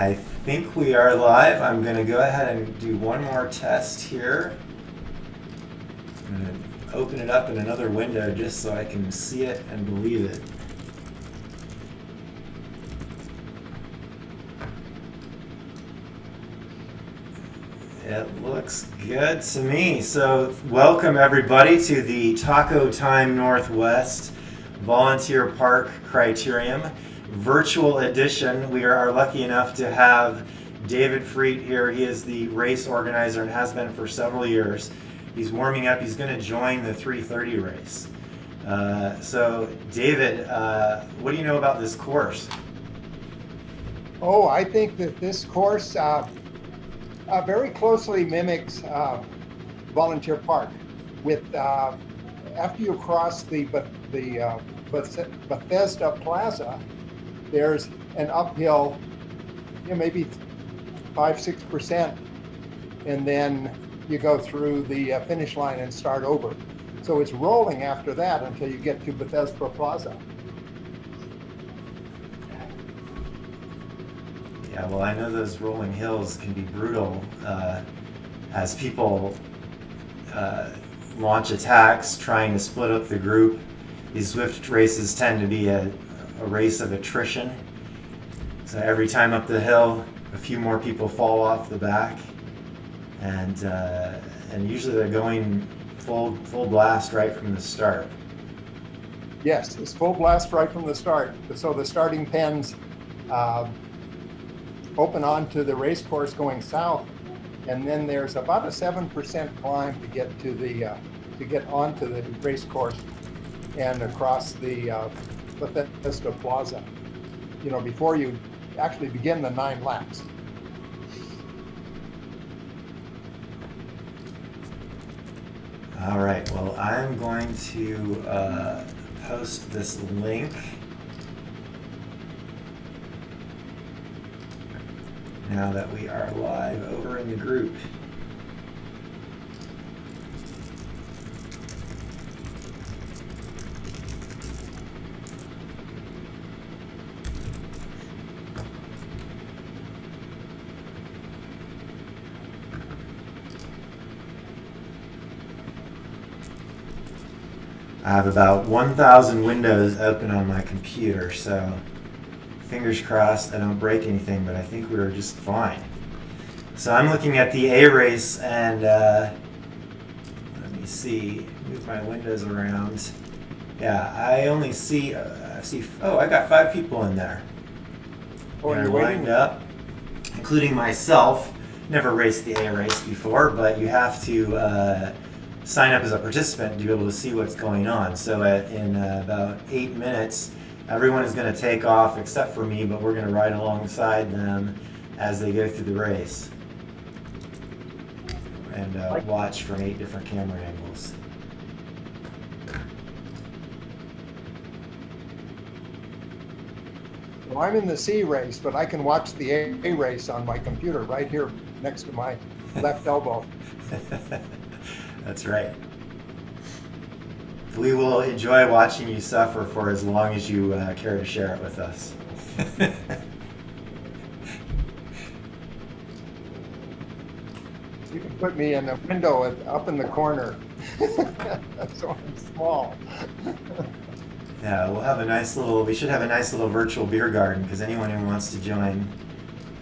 I think we are live. I'm going to go ahead and do one more test here. I'm going to open it up in another window just so I can see it and believe it. It looks good to me. So welcome everybody to the TacoTime Northwest Volunteer Park Criterium virtual edition. We are lucky enough to have David Freet here. He is the race organizer and has been for several years. He's warming up. He's going to join the 3:30 race. So David, what do you know about this course? Oh, I think that this course very closely mimics Volunteer Park. With after you cross the Bethesda Plaza, there's an uphill, maybe 5-6%, and then you go through the finish line and start over. So it's rolling after that until you get to Bethesda Plaza. Yeah, well, I know those rolling hills can be brutal as people launch attacks trying to split up the group. These Zwift races tend to be a race of attrition. So every time up the hill, a few more people fall off the back, and usually they're going full blast right from the start. Yes, it's full blast right from the start. So the starting pens open onto the race course going south, and then there's about a 7% climb to get to the onto the race course and across the Bethesda Plaza. Before you actually begin the 9 laps. All right. Well, I'm going to post this link. Now that we are live over in the group. I have about 1,000 windows open on my computer, so fingers crossed I don't break anything, but I think we were just fine. So I'm looking at the A race, and let me see, move my windows around. Yeah, I only see, oh, I got 5 people in there. Oh, and they're you're lined waiting? up, including myself. Never raced the A race before, but you have to sign up as a participant to be able to see what's going on. So in about 8 minutes, everyone is going to take off except for me, but we're going to ride alongside them as they go through the race and watch from 8 different camera angles. Well, I'm in the C race, but I can watch the A race on my computer right here next to my left elbow. That's right. We will enjoy watching you suffer for as long as you care to share it with us. You can put me in a window up in the corner. So I'm small. Yeah, we should have a nice little virtual beer garden, because anyone who wants to join,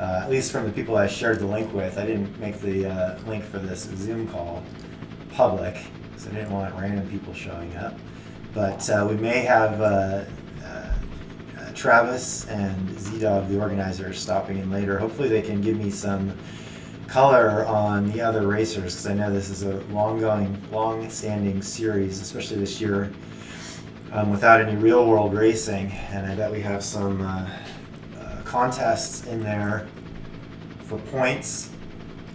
at least from the people I shared the link with, I didn't make the link for this Zoom call public, so I didn't want random people showing up. But we may have Travis and Z-Dog, the organizers, stopping in later. Hopefully they can give me some color on the other racers, because I know this is a long-standing series, especially this year, without any real-world racing. And I bet we have some contests in there for points.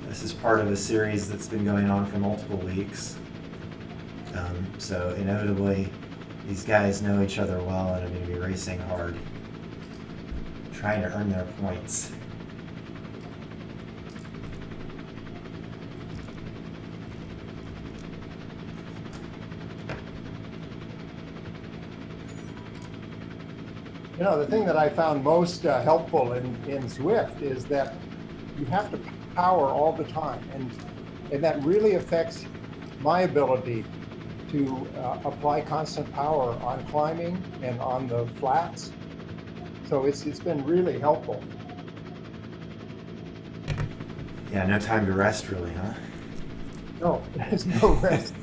This is part of a series that's been going on for multiple weeks. So inevitably, these guys know each other well and are going to be racing hard, trying to earn their points. The thing that I found most helpful in Zwift is that you have to power all the time, and that really affects my ability to apply constant power on climbing and on the flats. So it's been really helpful. Yeah, no time to rest really, huh? No, there's no rest.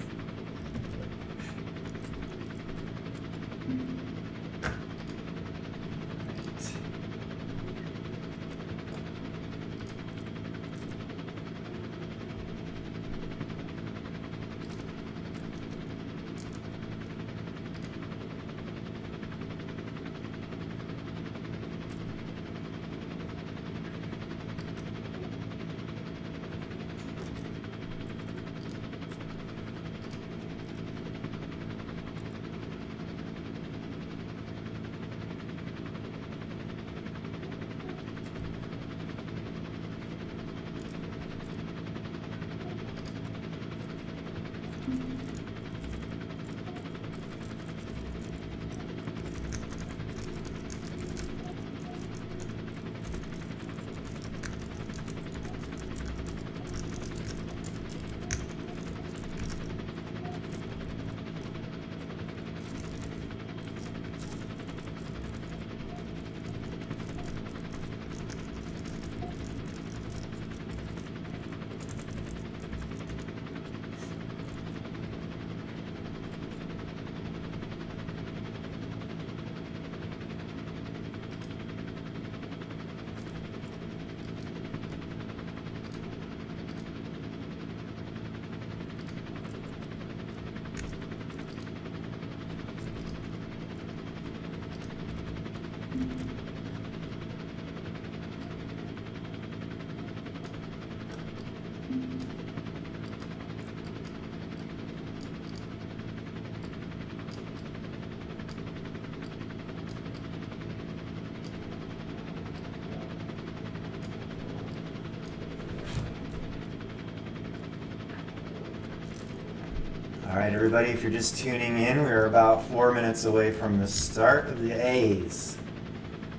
All right, everybody, if you're just tuning in, we're about 4 minutes away from the start of the A's.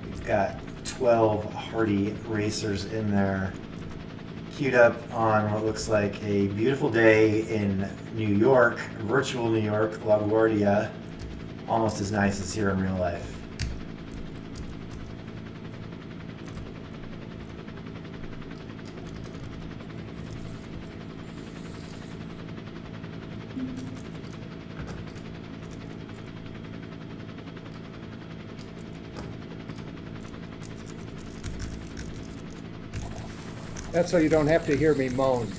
We've got 12 hardy racers in there, queued up on what looks like a beautiful day in New York, virtual New York, LaGuardia, almost as nice as here in real life. That's so you don't have to hear me moan.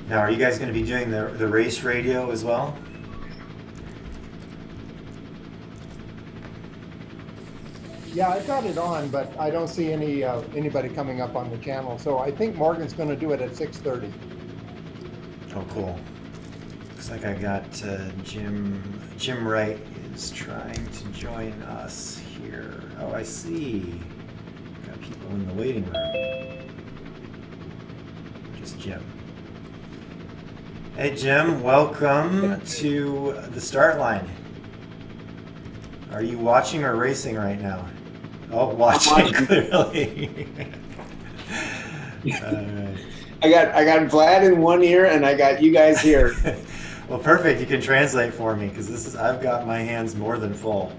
Now, are you guys going to be doing the race radio as well? Yeah, I've got it on, but I don't see anybody coming up on the channel. So I think Morgan's going to do it at 6:30. Oh, cool. Looks like I got Jim Wright is trying to join us here. Oh, I see. Got people in the waiting room. Just Jim. Hey, Jim, welcome to the start line. Are you watching or racing right now? Oh, watching, clearly. All right. I got Vlad in one ear and I got you guys here. Well, perfect. You can translate for me because I've got my hands more than full.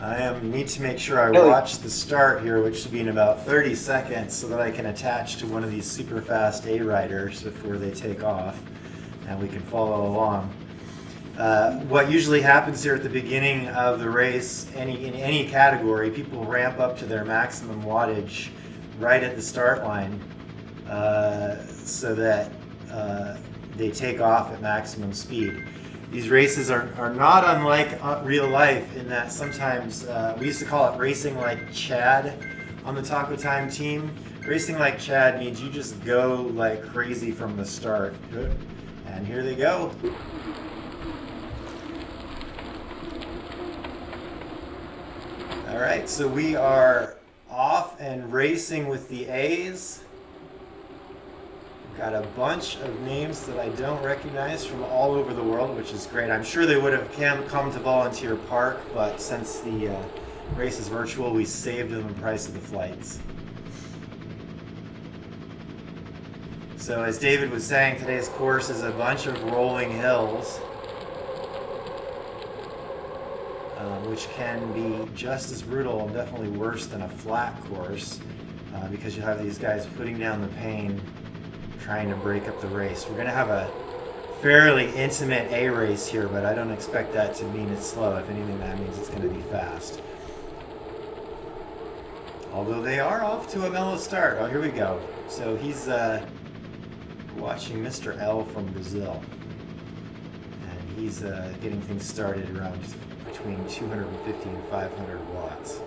I need to make sure I watch the start here, which should be in about 30 seconds, so that I can attach to one of these super fast A riders before they take off, and we can follow along. What usually happens here at the beginning of the race, in any category, people ramp up to their maximum wattage right at the start line, so that they take off at maximum speed. These races are not unlike real life in that sometimes, we used to call it racing like Chad on the TacoTime team. Racing like Chad means you just go like crazy from the start. And here they go. All right, so we are off and racing with the A's. Got a bunch of names that I don't recognize from all over the world, which is great. I'm sure they would have come to Volunteer Park, but since the race is virtual, we saved them the price of the flights. So as David was saying, today's course is a bunch of rolling hills, which can be just as brutal and definitely worse than a flat course, because you have these guys putting down the pain, trying to break up the race. We're going to have a fairly intimate A race here, but I don't expect that to mean it's slow. If anything, that means it's going to be fast. Although they are off to a mellow start. Oh, here we go. So he's watching Mr. L from Brazil. And he's getting things started around between 250 and 500 watts.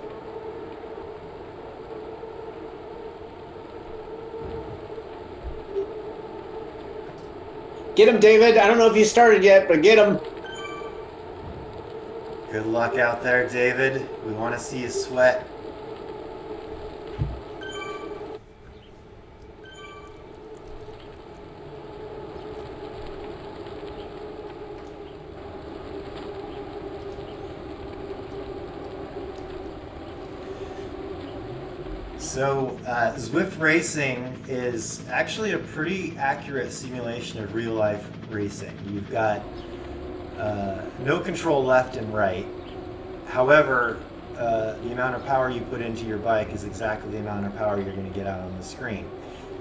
Get him, David. I don't know if you started yet, but get him. Good luck out there, David. We want to see you sweat. So Zwift Racing is actually a pretty accurate simulation of real life racing. You've got no control left and right. However, the amount of power you put into your bike is exactly the amount of power you're going to get out on the screen.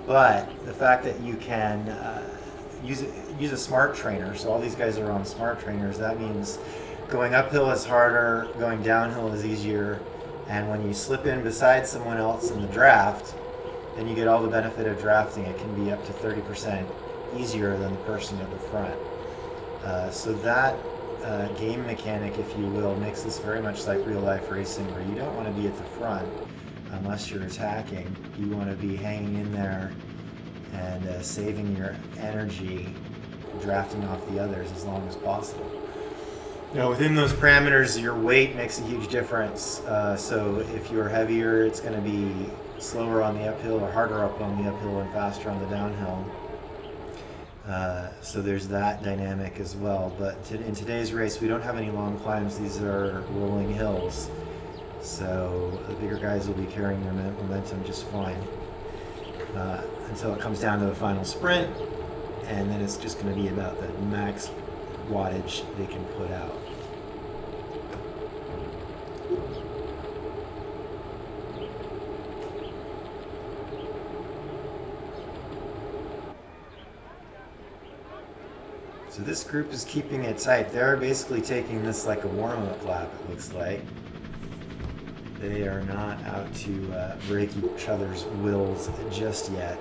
But the fact that you can use a smart trainer, so all these guys are on smart trainers, that means going uphill is harder, going downhill is easier. And when you slip in beside someone else in the draft, then you get all the benefit of drafting. It can be up to 30% easier than the person at the front. So that game mechanic, if you will, makes this very much like real life racing, where you don't want to be at the front unless you're attacking. You want to be hanging in there and saving your energy, drafting off the others as long as possible. Now, within those parameters, your weight makes a huge difference. So if you're heavier, it's going to be slower on the uphill or harder up on the uphill and faster on the downhill. So there's that dynamic as well. But in today's race, we don't have any long climbs. These are rolling hills. So the bigger guys will be carrying their momentum just fine until it comes down to the final sprint. And then it's just going to be about the max wattage they can put out. So this group is keeping it tight. They're basically taking this like a warm-up lap, it looks like. They are not out to break each other's wills just yet.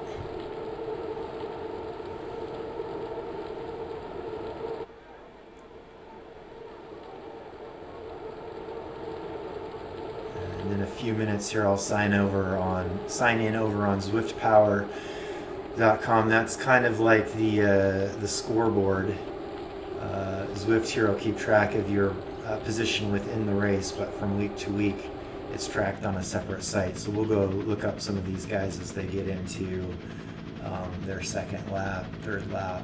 And in a few minutes here, I'll sign in over on ZwiftPower.com. That's kind of like the scoreboard. Zwift here will keep track of your position within the race, but from week to week, it's tracked on a separate site. So we'll go look up some of these guys as they get into their second lap, third lap,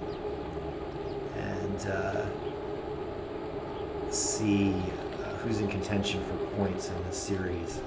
and see who's in contention for points in this series.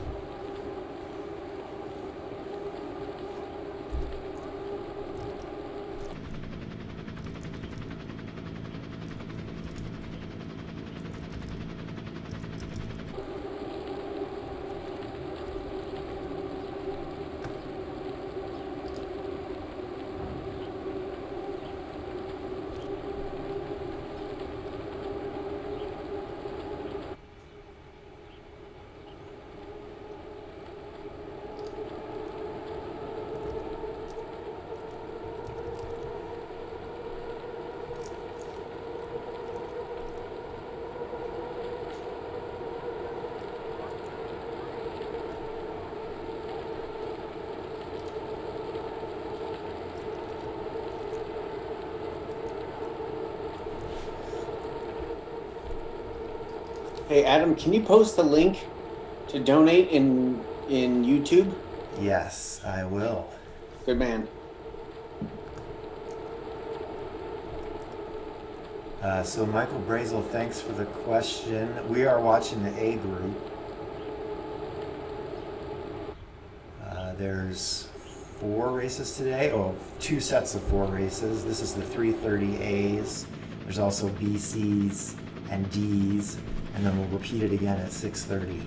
Hey, Adam, can you post the link to donate in YouTube? Yes, I will. Good man. So Michael Brazel, thanks for the question. We are watching the A group. There's 4 races today. Oh, 2 sets of 4 races. This is the 330As. There's also BCs and Ds, and then we'll repeat it again at 6:30.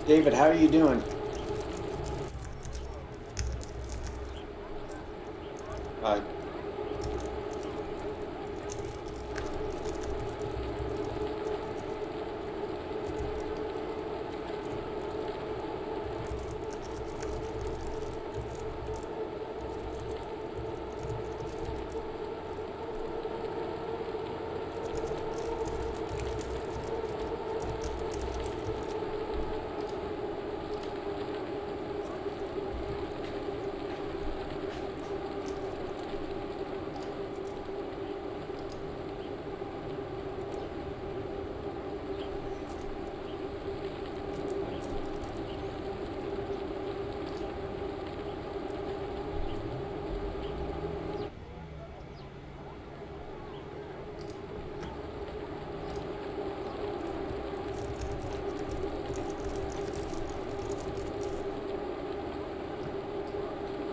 David, how are you doing? Uh,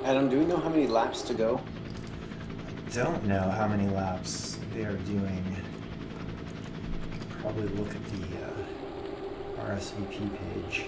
Adam, do we know how many laps to go? Don't know how many laps they are doing. Probably look at the RSVP page.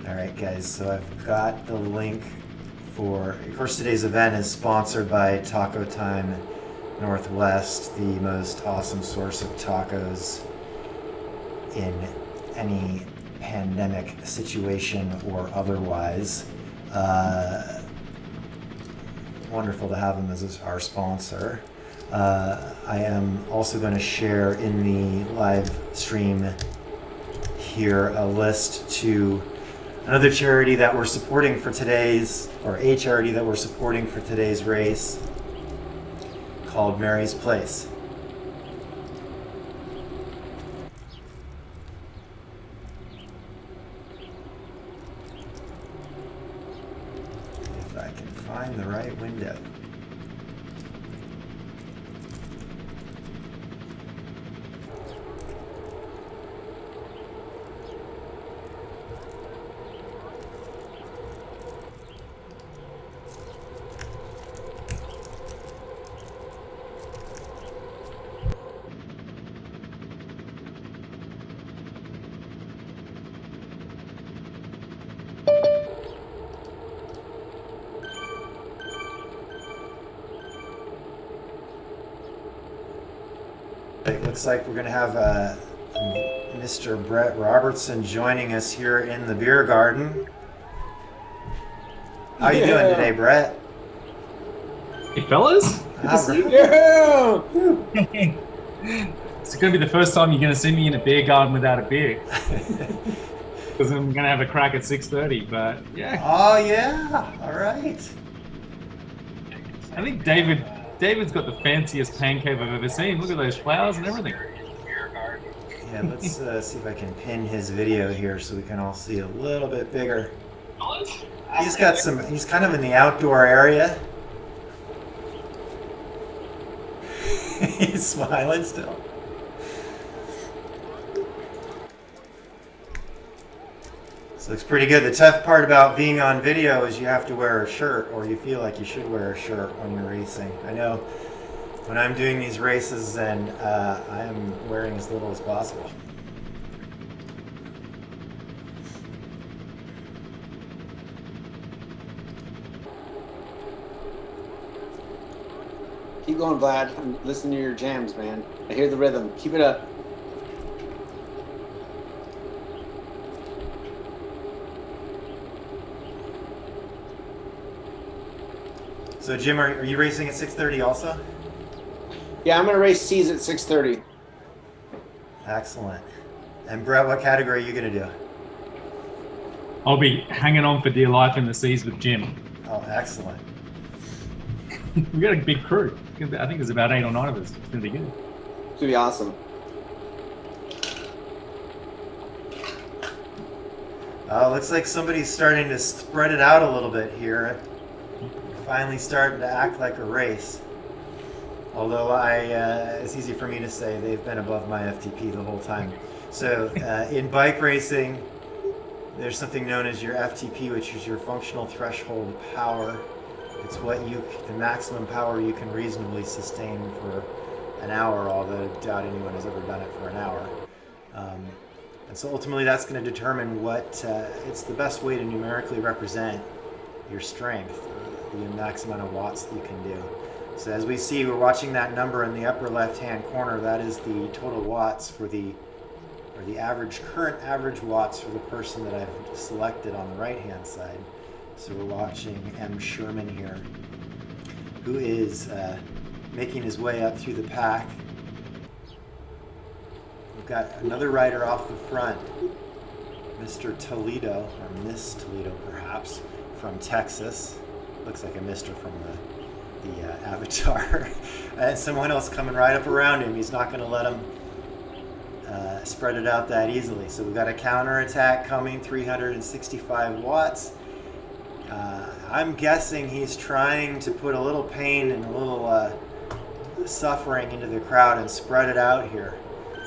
Alright guys, so I've got the link for, of course today's event is sponsored by TacoTime Northwest, the most awesome source of tacos in any pandemic situation or otherwise. Wonderful to have them as our sponsor. I am also going to share in the live stream here a list to another charity that we're supporting for today's, or a charity that we're supporting for today's race, called Mary's Place. If I can find the right window. right, looks like we're going to have Mr. Brett Robertson joining us here in the beer garden. How you doing today, Brett? Hey fellas, good to see you. Yeah. It's going to be the first time you're going to see me in a beer garden without a beer. Because I'm going to have a crack at 6:30, but yeah. Oh, yeah. All right. I think David's got the fanciest pan cave I've ever seen. Look at those flowers and everything. Yeah, let's see if I can pin his video here so we can all see a little bit bigger. He's kind of in the outdoor area. He's smiling still. This looks pretty good. The tough part about being on video is you have to wear a shirt, or you feel like you should wear a shirt when you're racing. I know when I'm doing these races, and I am wearing as little as possible. Keep going, Vlad. I'm listening to your jams, man. I hear the rhythm. Keep it up. So Jim, are you racing at 6:30 also? Yeah, I'm gonna race C's at 6:30. Excellent. And Brett, what category are you gonna do? I'll be hanging on for dear life in the seas with Jim. Oh, excellent. We've got a big crew. I think there's about 8 or 9 of us. It's going to be good. It's gonna be awesome. Looks like somebody's starting to spread it out a little bit here. Finally starting to act like a race. Although it's easy for me to say they've been above my FTP the whole time. So in bike racing, there's something known as your FTP, which is your functional threshold power. It's the maximum power you can reasonably sustain for an hour, although I doubt anyone has ever done it for an hour. And so ultimately that's going to determine it's the best way to numerically represent your strength, the max amount of watts that you can do. So as we see, we're watching that number in the upper left-hand corner. That is the total watts for the current average watts for the person that I've selected on the right-hand side. So we're watching M. Sherman here, who is making his way up through the pack. We've got another rider off the front, Mr. Toledo, or Miss Toledo perhaps, from Texas. Looks like a Mr. from the avatar. And someone else coming right up around him. He's not going to let him spread it out that easily. So we've got a counterattack coming, 365 watts. I'm guessing he's trying to put a little pain and a little suffering into the crowd and spread it out here.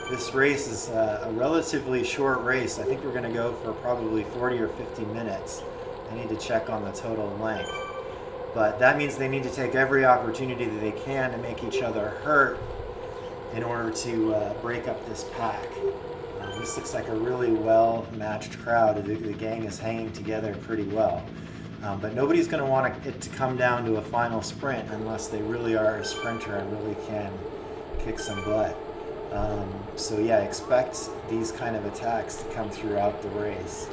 This race is a relatively short race. I think we're going to go for probably 40 or 50 minutes. I need to check on the total length. But that means they need to take every opportunity that they can to make each other hurt in order to break up this pack. This looks like a really well-matched crowd. The gang is hanging together pretty well. But nobody's going to want it to come down to a final sprint unless they really are a sprinter and really can kick some butt. So yeah, expect these kind of attacks to come throughout the race.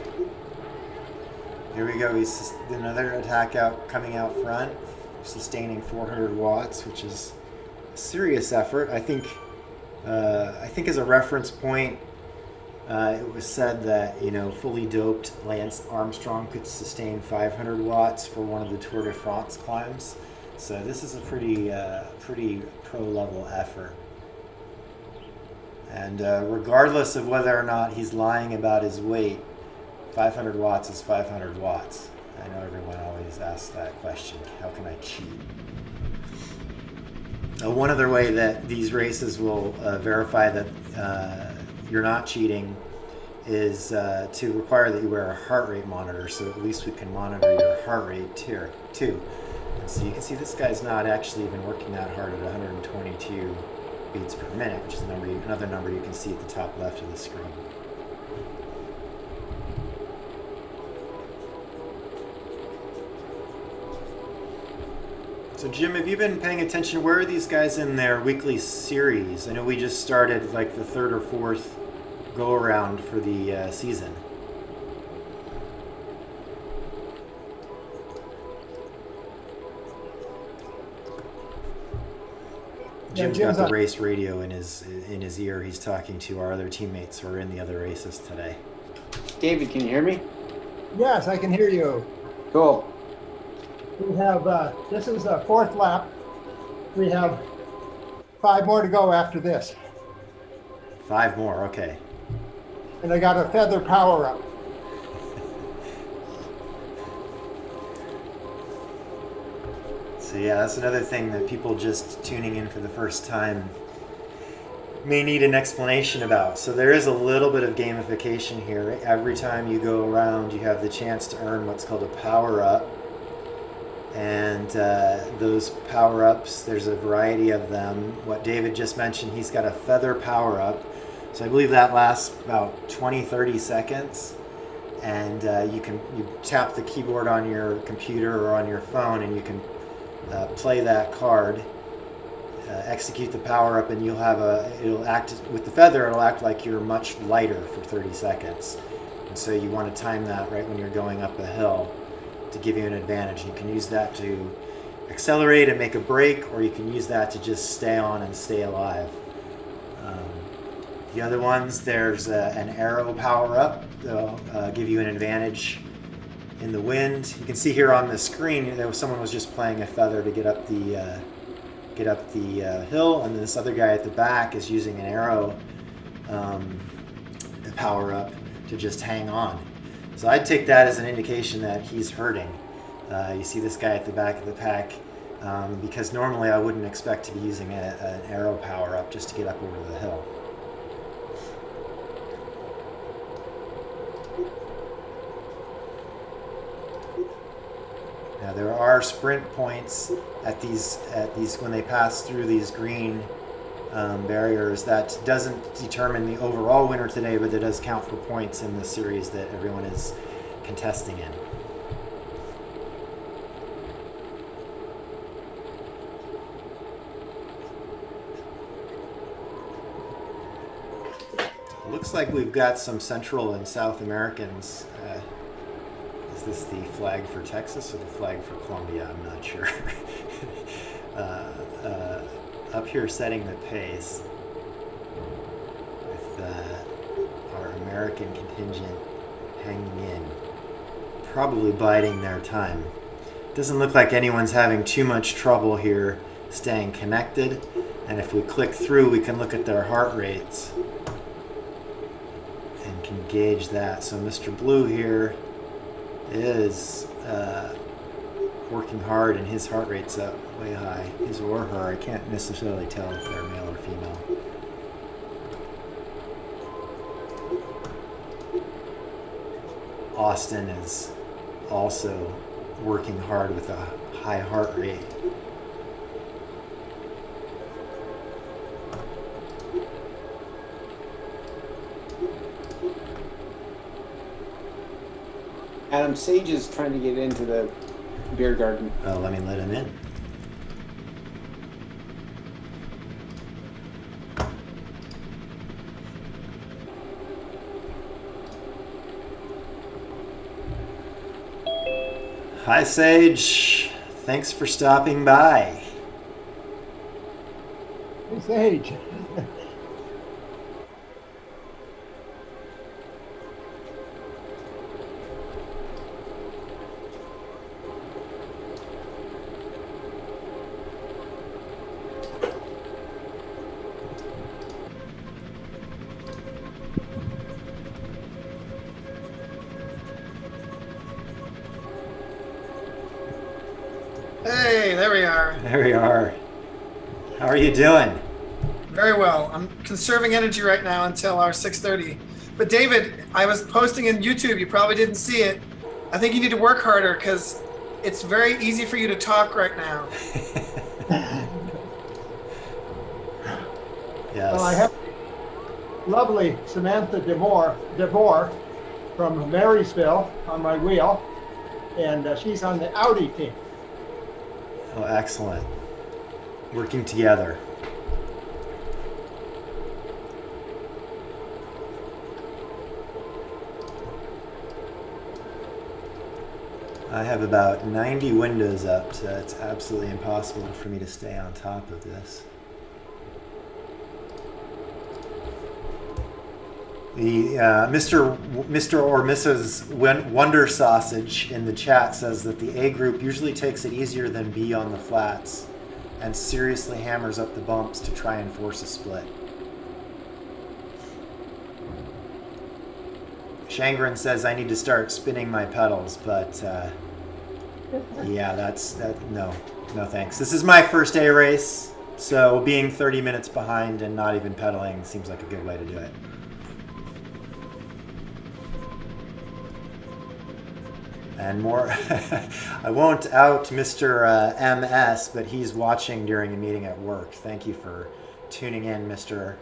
Here we go. He's another attack coming out front, sustaining 400 watts, which is a serious effort. I think as a reference point, it was said that fully doped Lance Armstrong could sustain 500 watts for one of the Tour de France climbs. So this is a pretty pro level effort. And regardless of whether or not he's lying about his weight, 500 watts is 500 watts. I know everyone always asks that question, how can I cheat? One other way that these races will verify that you're not cheating is to require that you wear a heart rate monitor, so at least we can monitor your heart rate too. And so you can see this guy's not actually even working that hard at 122 beats per minute, which is another number you can see at the top left of the screen. So So Jim, have you been paying attention? Where are these guys in their weekly series? I know we just started like the third or fourth go around for the season. Jim's got the race radio in his ear. He's talking to our other teammates who are in the other races today. David, can you hear me? Yes, I can hear you. Cool. We have, this is the fourth lap. We have 5 more to go after this. 5 more, okay. And I got a feather power up. So yeah, that's another thing that people just tuning in for the first time may need an explanation about. So there is a little bit of gamification here. Every time you go around, you have the chance to earn what's called a power up. And those power ups, there's a variety of them. What David just mentioned, he's got a feather power up. So I believe that lasts about 20-30 seconds. And you tap the keyboard on your computer or on your phone, and you can play that card, execute the power up, and it'll act with the feather. It'll act like you're much lighter for 30 seconds. And so you want to time that right when you're going up a hill to give you an advantage. You can use that to accelerate and make a break, or you can use that to just stay on and stay alive. The other ones, there's an arrow power up. They'll give you an advantage in the wind. You can see here on the screen, someone was just playing a feather to get up the hill, and then this other guy at the back is using an arrow power up to just hang on. So I'd take that as an indication that he's hurting. You see this guy at the back of the pack, because normally I wouldn't expect to be using an arrow power up just to get up over the hill. Now there are sprint points at these when they pass through these green barriers. That doesn't determine the overall winner today, but it does count for points in the series that everyone is contesting in. It looks like we've got some Central and South Americans. Is this the flag for Texas or the flag for Colombia? I'm not sure. Up here setting the pace with our American contingent hanging in, probably biding their time. Doesn't look like anyone's having too much trouble here staying connected, and if we click through, we can look at their heart rates and can gauge that. So Mr. Blue here is working hard, and his heart rate's up way high. His or her, I can't necessarily tell if they're male or female. Austin is also working hard with a high heart rate. Adam, Sage is trying to get into the beer garden. Let me let him in. Hi, Sage. Thanks for stopping by. Hey, Sage. Hey, there we are. There we are. How are you doing? Very well. I'm conserving energy right now until our 6:30. But David, I was posting in YouTube. You probably didn't see it. I think you need to work harder because it's very easy for you to talk right now. Yes. Well, I have lovely Samantha DeVore from Marysville on my wheel, and she's on the Audi team. Oh, excellent. Working together. I have about 90 windows up, so it's absolutely impossible for me to stay on top of this. The Mr. or Mrs. Wonder Sausage in the chat says that the A group usually takes it easier than B on the flats and seriously hammers up the bumps to try and force a split. Shangren says I need to start spinning my pedals, but yeah, no thanks. This is my first A race, so being 30 minutes behind and not even pedaling seems like a good way to do it. And more, I won't out Mr. MS, but he's watching during a meeting at work. Thank you for tuning in, Mr.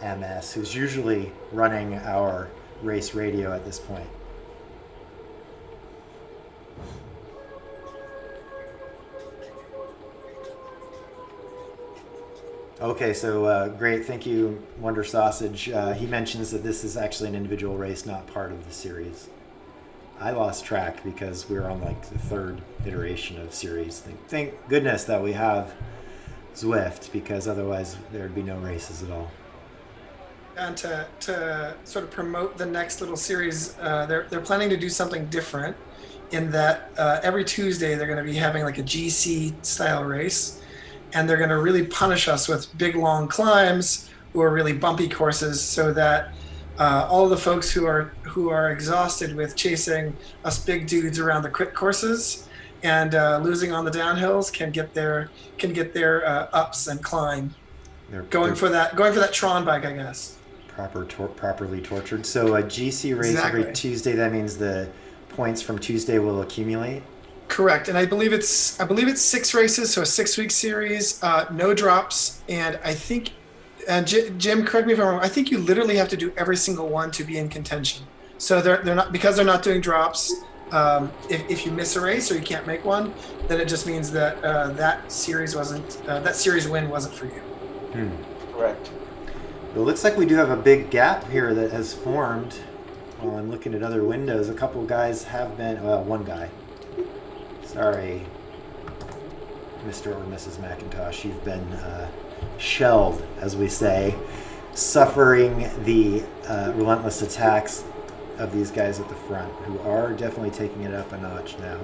MS, who's usually running our race radio at this point. Okay, so great. Thank you, Wonder Sausage. He mentions that this is actually an individual race, not part of the series. I lost track because we were on like the third iteration of series. Thank goodness that we have Zwift, because otherwise there'd be no races at all. And to sort of promote the next little series, they're planning to do something different in that every Tuesday they're going to be having like a GC style race, and they're going to really punish us with big long climbs or really bumpy courses, so that all the folks who are exhausted with chasing us big dudes around the quick courses and losing on the downhills can get their ups and climb. They're going for that Tron bike, I guess. Properly tortured. So a GC race every Tuesday. That means the points from Tuesday will accumulate. Correct, and I believe it's 6 races, so a 6-week series, no drops, and I think. Jim, correct me if I'm wrong. I think you literally have to do every single one to be in contention. So they're not, because they're not doing drops. If you miss a race or you can't make one, then it just means that that series win wasn't for you. Correct. It looks like we do have a big gap here that has formed. While I'm looking at other windows, a couple guys have been. Well, one guy. Sorry, Mr. or Mrs. McIntosh, you've been shelled, as we say, suffering the relentless attacks of these guys at the front, who are definitely taking it up a notch now.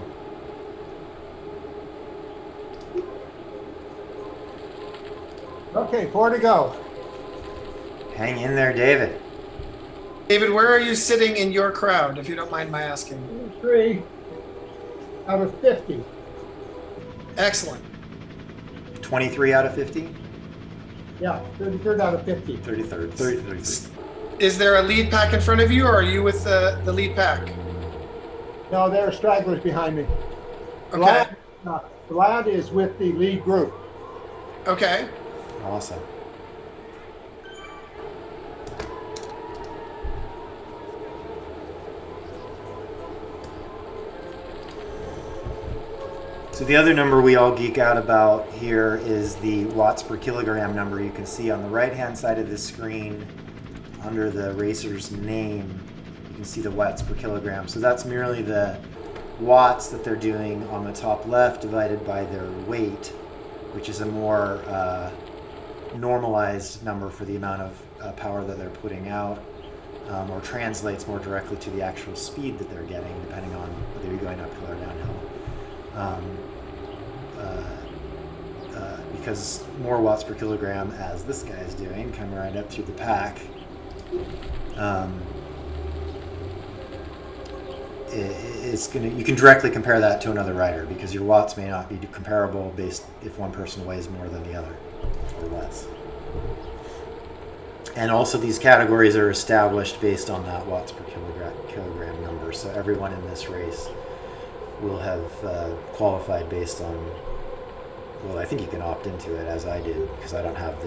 Okay, 4 to go. Hang in there, David. David, where are you sitting in your crowd, if you don't mind my asking? 3 out of 50. Excellent. 23 out of 50? Yeah, 33rd out of 50. 33rd. 33rd. Is there a lead pack in front of you, or are you with the lead pack? No, there are stragglers behind me. Okay. Vlad is with the lead group. Okay. Awesome. So the other number we all geek out about here is the watts per kilogram number. You can see on the right-hand side of the screen, under the racer's name, you can see the watts per kilogram. So that's merely the watts that they're doing on the top left divided by their weight, which is a more normalized number for the amount of power that they're putting out, or translates more directly to the actual speed that they're getting, depending on whether you're going uphill or downhill. Because more watts per kilogram, as this guy is doing, coming right up through the pack, you can directly compare that to another rider, because your watts may not be comparable based if one person weighs more than the other or less. And also these categories are established based on that watts per kilogram number. So everyone in this race will have qualified based on, well, I think you can opt into it, as I did, because I don't have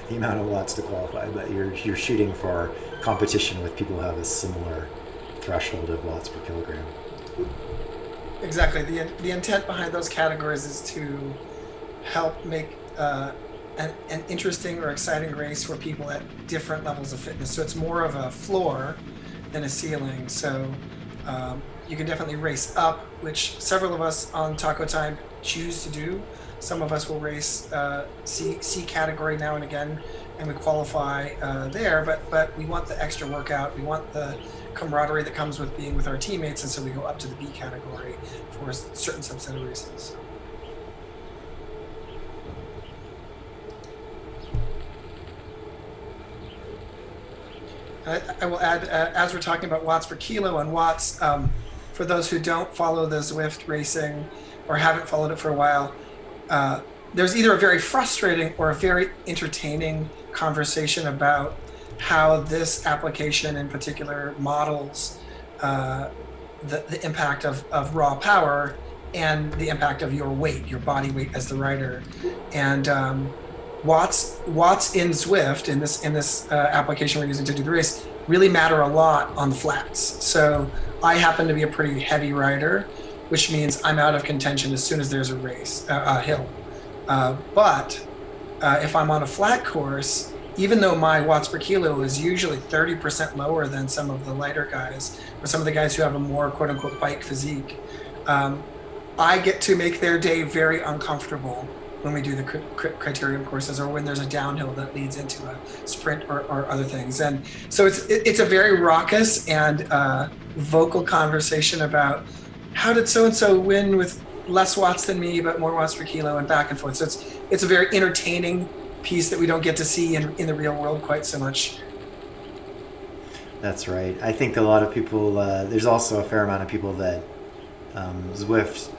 the amount of watts to qualify, but you're shooting for competition with people who have a similar threshold of watts per kilogram. Exactly. The intent behind those categories is to help make an interesting or exciting race for people at different levels of fitness. So it's more of a floor than a ceiling. So you can definitely race up, which several of us on TacoTime choose to do. Some of us will race C category now and again, and we qualify there. But we want the extra workout. We want the camaraderie that comes with being with our teammates, and so we go up to the B category for a certain subset of races. I will add, as we're talking about watts per kilo and watts, for those who don't follow the Zwift racing or haven't followed it for a while, there's either a very frustrating or a very entertaining conversation about how this application in particular models the impact of raw power and the impact of your weight, your body weight as the rider. And watts in Zwift, in this application we're using to do the race, really matter a lot on the flats. So I happen to be a pretty heavy rider, which means I'm out of contention as soon as there's a hill. But if I'm on a flat course, even though my watts per kilo is usually 30% lower than some of the lighter guys, or some of the guys who have a more quote unquote bike physique, I get to make their day very uncomfortable when we do the Criterium courses, or when there's a downhill that leads into a sprint or other things. And so it's a very raucous and vocal conversation about how did so-and-so win with less watts than me, but more watts per kilo, and back and forth. So it's a very entertaining piece that we don't get to see in the real world quite so much. That's right. I think a lot of people, there's also a fair amount of people that Zwift,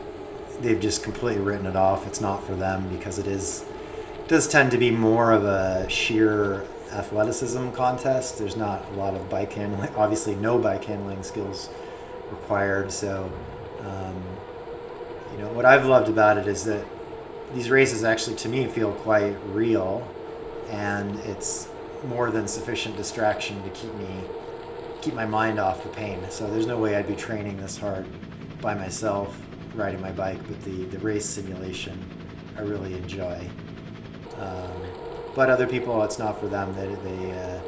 they've just completely written it off. It's not for them because it does tend to be more of a sheer athleticism contest. There's not a lot of bike handling, obviously no bike handling skills required. So, what I've loved about it is that these races actually, to me, feel quite real, and it's more than sufficient distraction to keep my mind off the pain. So there's no way I'd be training this hard by myself riding my bike, but the race simulation I really enjoy. But other people, it's not for them. They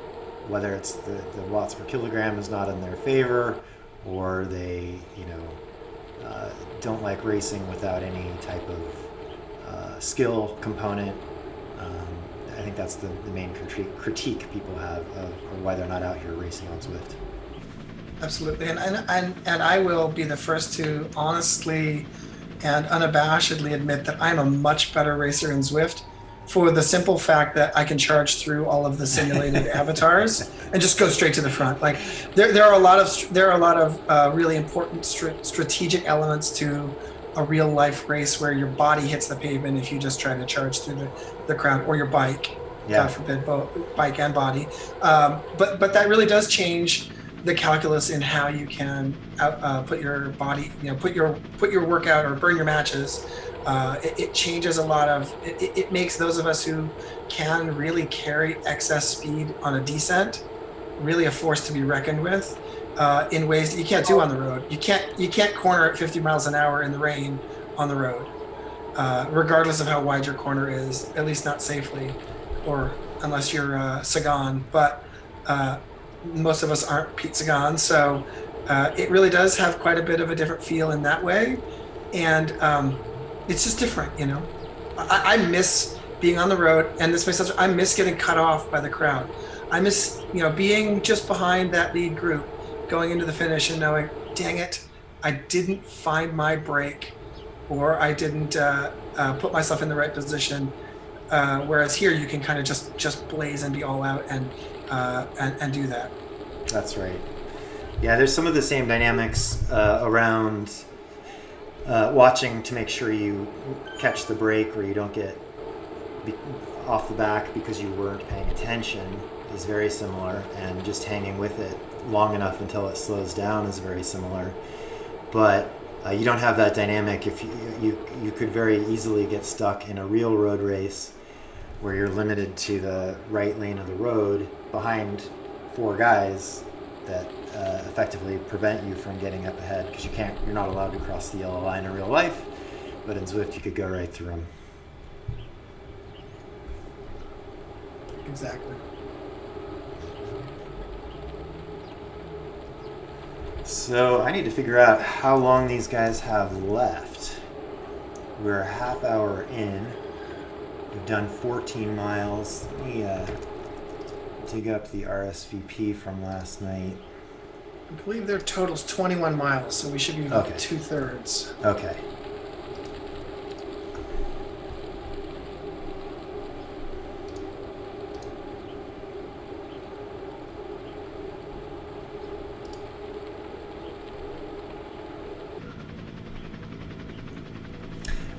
whether it's the watts per kilogram is not in their favor, or they don't like racing without any type of skill component. I think that's the main critique people have of why they're not out here racing on Zwift. Absolutely, and I will be the first to honestly and unabashedly admit that I'm a much better racer in Zwift, for the simple fact that I can charge through all of the simulated avatars and just go straight to the front. Like there are a lot of really important strategic elements to a real life race where your body hits the pavement if you just try to charge through the crowd, or your bike. Yeah. God forbid, both bike and body. But that really does change the calculus in how you can put your body, put your workout or burn your matches. It changes a lot of, it makes those of us who can really carry excess speed on a descent really a force to be reckoned with in ways that you can't do on the road. You can't corner at 50 miles an hour in the rain on the road, regardless of how wide your corner is, at least not safely, or unless you're Sagan. But most of us aren't Pete Sagan, so it really does have quite a bit of a different feel in that way. And it's just different, I miss being on the road, and this makes sense. I miss getting cut off by the crowd. I miss, being just behind that lead group, going into the finish and knowing, dang it, I didn't find my break, or I didn't put myself in the right position. Whereas here, you can kind of just blaze and be all out and do that. That's right. Yeah, there's some of the same dynamics around watching to make sure you catch the break, or you don't get off the back because you weren't paying attention, is very similar, and just hanging with it long enough until it slows down is very similar. But you don't have that dynamic if you could very easily get stuck in a real road race where you're limited to the right lane of the road behind four guys that effectively prevent you from getting up ahead because you're not allowed to cross the yellow line in real life, but in Zwift you could go right through them. Exactly. So I need to figure out how long these guys have left. We're a half hour in. We've done 14 miles. Let me dig up the RSVP from last night. I believe their total's 21 miles, so we should be about Okay. 2/3. Okay.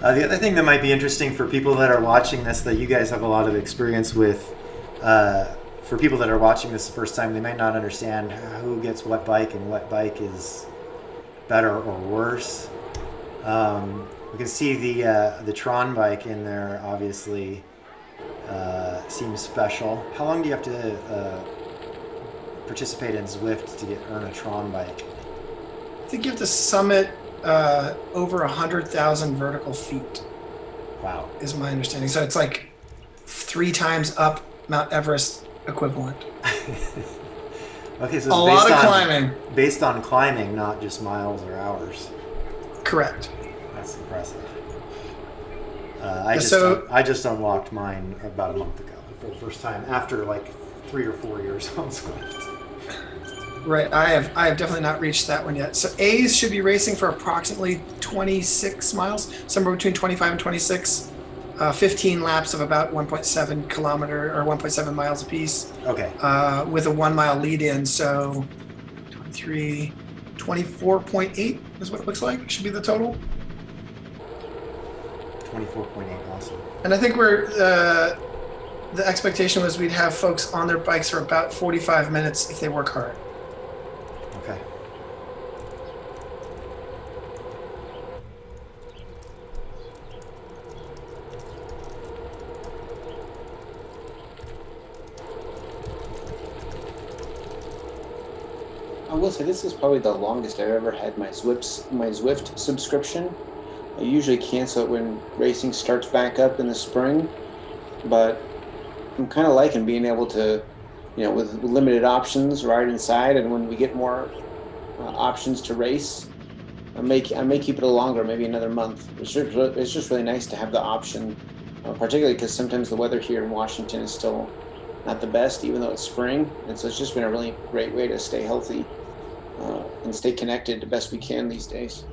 The other thing that might be interesting for people that are watching this, that you guys have a lot of experience with, for people that are watching this the first time, they might not understand who gets what bike and what bike is better or worse. We can see the Tron bike in there, obviously, seems special. How long do you have to participate in Zwift to earn a Tron bike? I think you have to summit over 100,000 vertical feet, Wow. is my understanding. So it's like 3 times up Mount Everest equivalent. Okay, so A it's lot of climbing. based on climbing, not just miles or hours. Correct. That's impressive. So- I just unlocked mine about a month ago for the first time after like 3 or 4 years on Swift. Right. I have definitely not reached that one yet. So A's should be racing for approximately 26 miles, somewhere between 25 and 26. 15 laps of about 1.7 kilometer or 1.7 miles apiece, Okay. with a 1 mile lead in. So 23, 24.8 is what it looks like. Should be the total. 24.8. Awesome. And I think the expectation was we'd have folks on their bikes for about 45 minutes if they work hard. Okay. I will say this is probably the longest I've ever had my Zwift subscription. I usually cancel it when racing starts back up in the spring, but I'm kind of liking being able to, with limited options, ride inside, and when we get more options to race, I may keep it a little longer, maybe another month. It's just really nice to have the option, particularly because sometimes the weather here in Washington is still not the best, even though it's spring, and so it's just been a really great way to stay healthy and stay connected the best we can these days.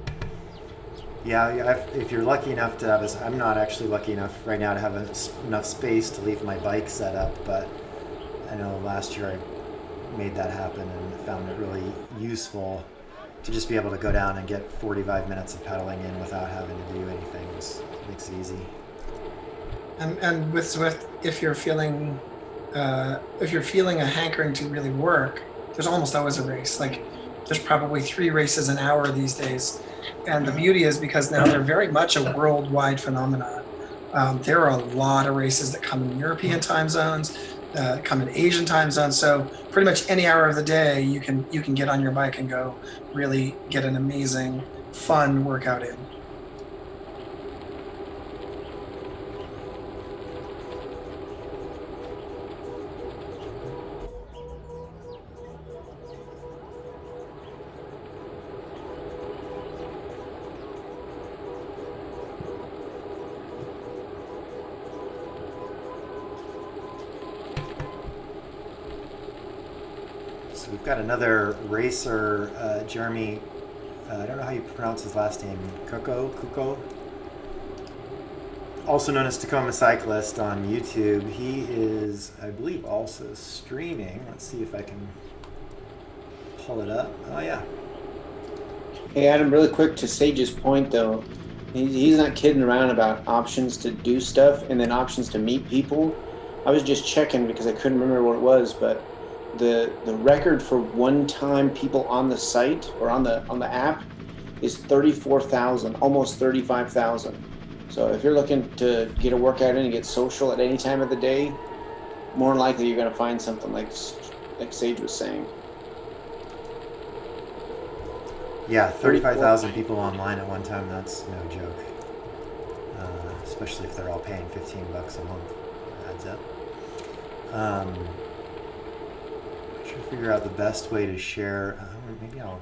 Yeah, if you're lucky enough to have I'm not actually lucky enough right now to have enough space to leave my bike set up, but I know last year I made that happen and found it really useful to just be able to go down and get 45 minutes of pedaling in without having to do anything. It makes it easy. And with Zwift, if you're feeling a hankering to really work, there's almost always a race. Like there's probably 3 races an hour these days. And the beauty is because now they're very much a worldwide phenomenon. There are a lot of races that come in European time zones, come in Asian time zones. So pretty much any hour of the day, you can get on your bike and go really get an amazing, fun workout in. So we've got another racer, Jeremy. I don't know how you pronounce his last name. Kuko, also known as Tacoma Cyclist on YouTube. He is, I believe, also streaming. Let's see if I can pull it up. Oh yeah. Hey Adam, really quick to Sage's point though, he's not kidding around about options to do stuff and then options to meet people. I was just checking because I couldn't remember what it was, but the record for one-time people on the site or on the app is 34,000, almost 35,000. So if you're looking to get a workout in and get social at any time of the day, more than likely you're going to find something like Sage was saying. Yeah, 35,000 people online at one time. That's no joke. Especially if they're all paying $15 a month. Adds up. Trying to figure out the best way to share. Maybe I'll.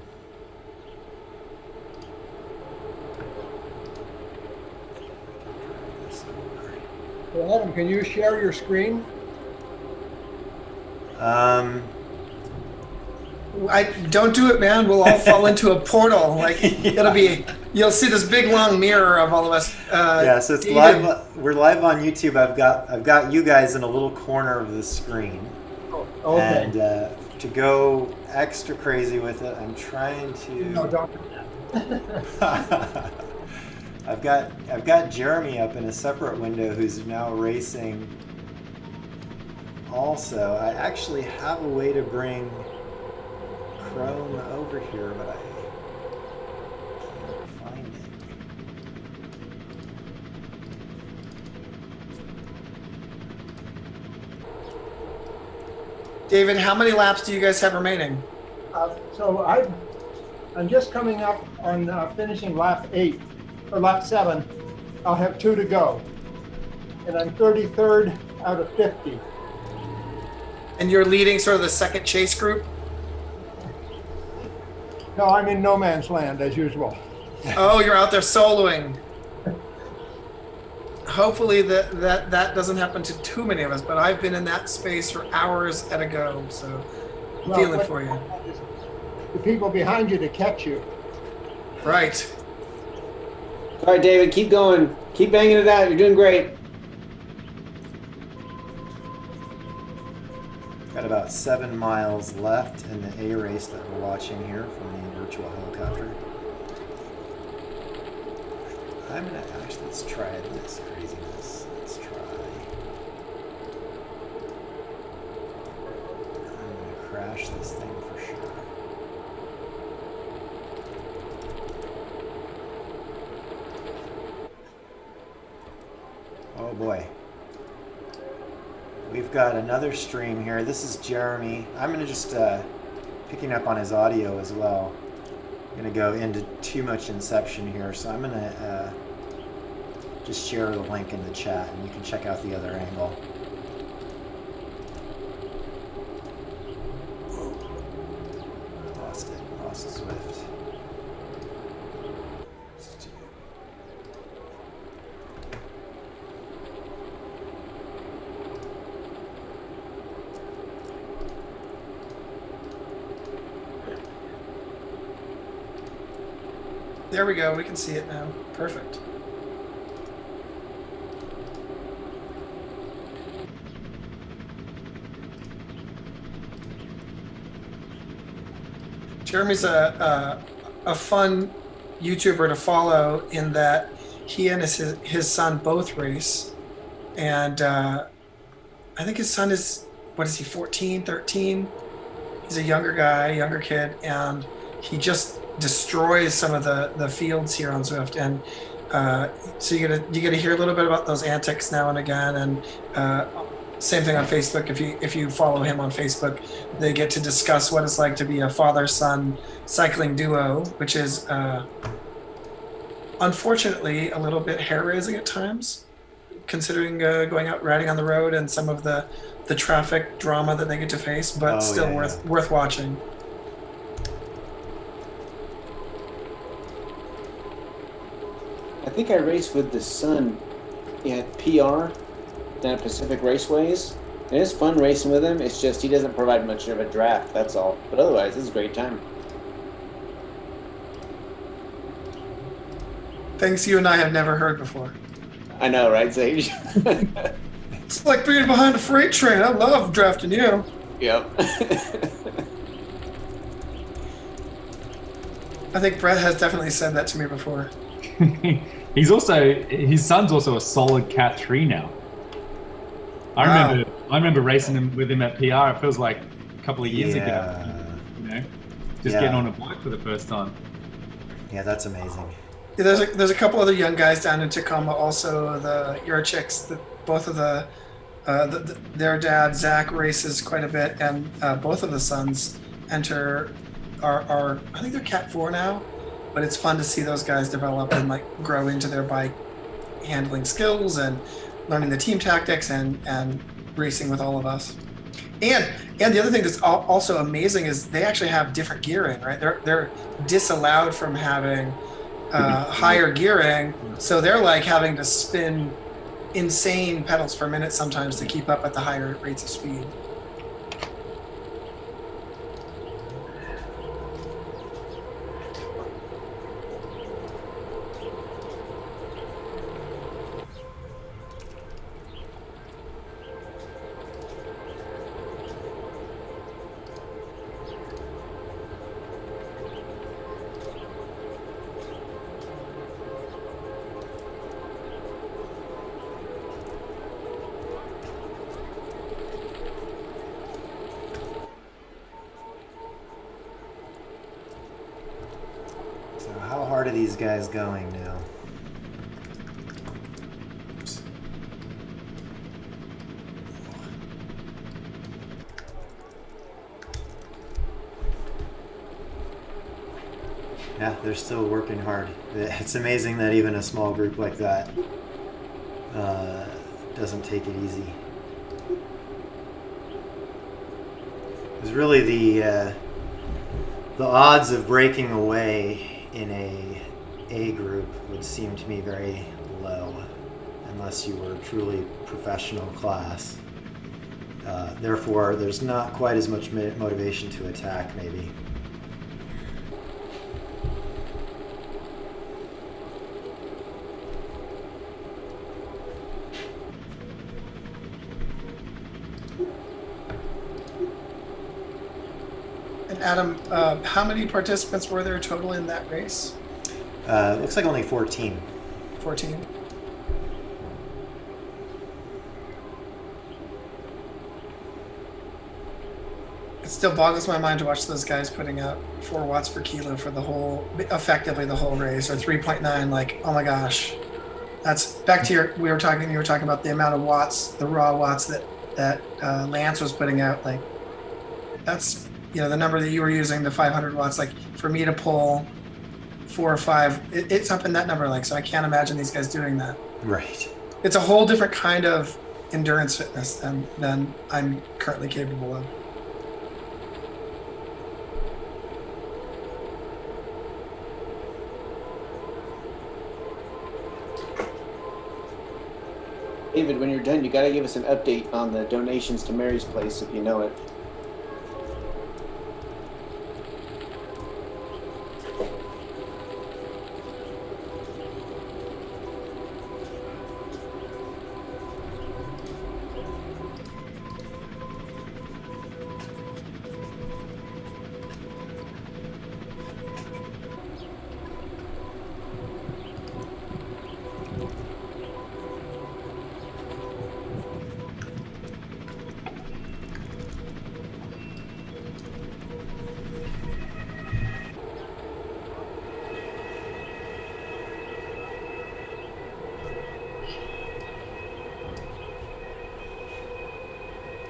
Well, Adam, can you share your screen? I don't do it, man. We'll all fall into a portal. Like it'll be. You'll see this big long mirror of all of us. Yeah, so it's live. We're live on YouTube. I've got you guys in a little corner of the screen. Oh, okay. And to go extra crazy with it, I'm trying to. No, don't. I've got Jeremy up in a separate window who's now racing. Also, I actually have a way to bring Chrome over here, but I can't find it. David, how many laps do you guys have remaining? So I'm just coming up on finishing lap 8 or lap 7. I'll have 2 to go, and I'm 33rd out of 50. And you're leading sort of the second chase group? No, I'm in no man's land as usual. Oh, you're out there soloing. Hopefully that doesn't happen to too many of us, but I've been in that space for hours at a go, so I'm feeling for you. The people behind you to catch you. Right. All right, David, keep going. Keep banging it out. You're doing great. Got about 7 miles left in the A race that we're watching here from the virtual helicopter. I'm gonna actually, let's try this craziness. Let's try. I'm gonna crash this thing for sure. Oh boy. We've got another stream here. This is Jeremy. I'm going to just picking up on his audio as well. I'm going to go into too much inception here, so I'm going to just share the link in the chat, and you can check out the other angle. Lost it. Lost Swift. There we go. We can see it now. Perfect. Jeremy's a fun YouTuber to follow in that he and his son both race. And I think his son is, what is he, 14, 13? He's a younger guy, younger kid, and he just destroys some of the fields here on Zwift, and so you get to hear a little bit about those antics now and again, and same thing on Facebook. If you follow him on Facebook, they get to discuss what it's like to be a father-son cycling duo, which is unfortunately a little bit hair-raising at times, considering going out riding on the road and some of the traffic drama that they get to face, but still worth watching. I think I raced with the son at PR down at Pacific Raceways. And it's fun racing with him. It's just he doesn't provide much of a draft, that's all. But otherwise, it's a great time. Things you and I have never heard before. I know, right, Sage? It's like being behind a freight train. I love drafting you. Yep. I think Brett has definitely said that to me before. His son's also a solid Cat 3 now. I remember racing with him at PR. It feels like a couple of years ago. You know, just getting on a bike for the first time. Yeah, that's amazing. Yeah, there's a couple other young guys down in Tacoma also. The Yurchiks, both of their dad Zach races quite a bit, and both of the sons enter are I think they're Cat 4 now, but it's fun to see those guys develop and like grow into their bike handling skills and learning the team tactics and racing with all of us. And the other thing that's also amazing is they actually have different gearing, right? They're disallowed from having higher gearing, so they're like having to spin insane pedals per minute sometimes to keep up at the higher rates of speed. How hard are these guys going now? Oops. Yeah, they're still working hard. It's amazing that even a small group like that doesn't take it easy. It's really the odds of breaking away in a group would seem to me very low, unless you were a truly professional class. Therefore, there's not quite as much motivation to attack, maybe. And Adam, how many participants were there total in that race? Looks like only 14. 14. It still boggles my mind to watch those guys putting out 4 watts per kilo for effectively the whole race, or 3.9. Like, oh my gosh, that's back to you were talking about the amount of watts, the raw watts that Lance was putting out. Like, that's, the number that you were using, the 500 watts. Like, for me to pull 4 or 5, it's up in that number. Like, so I can't imagine these guys doing that. Right. It's a whole different kind of endurance fitness than I'm currently capable of. David, when you're done, you got to give us an update on the donations to Mary's Place, if you know it.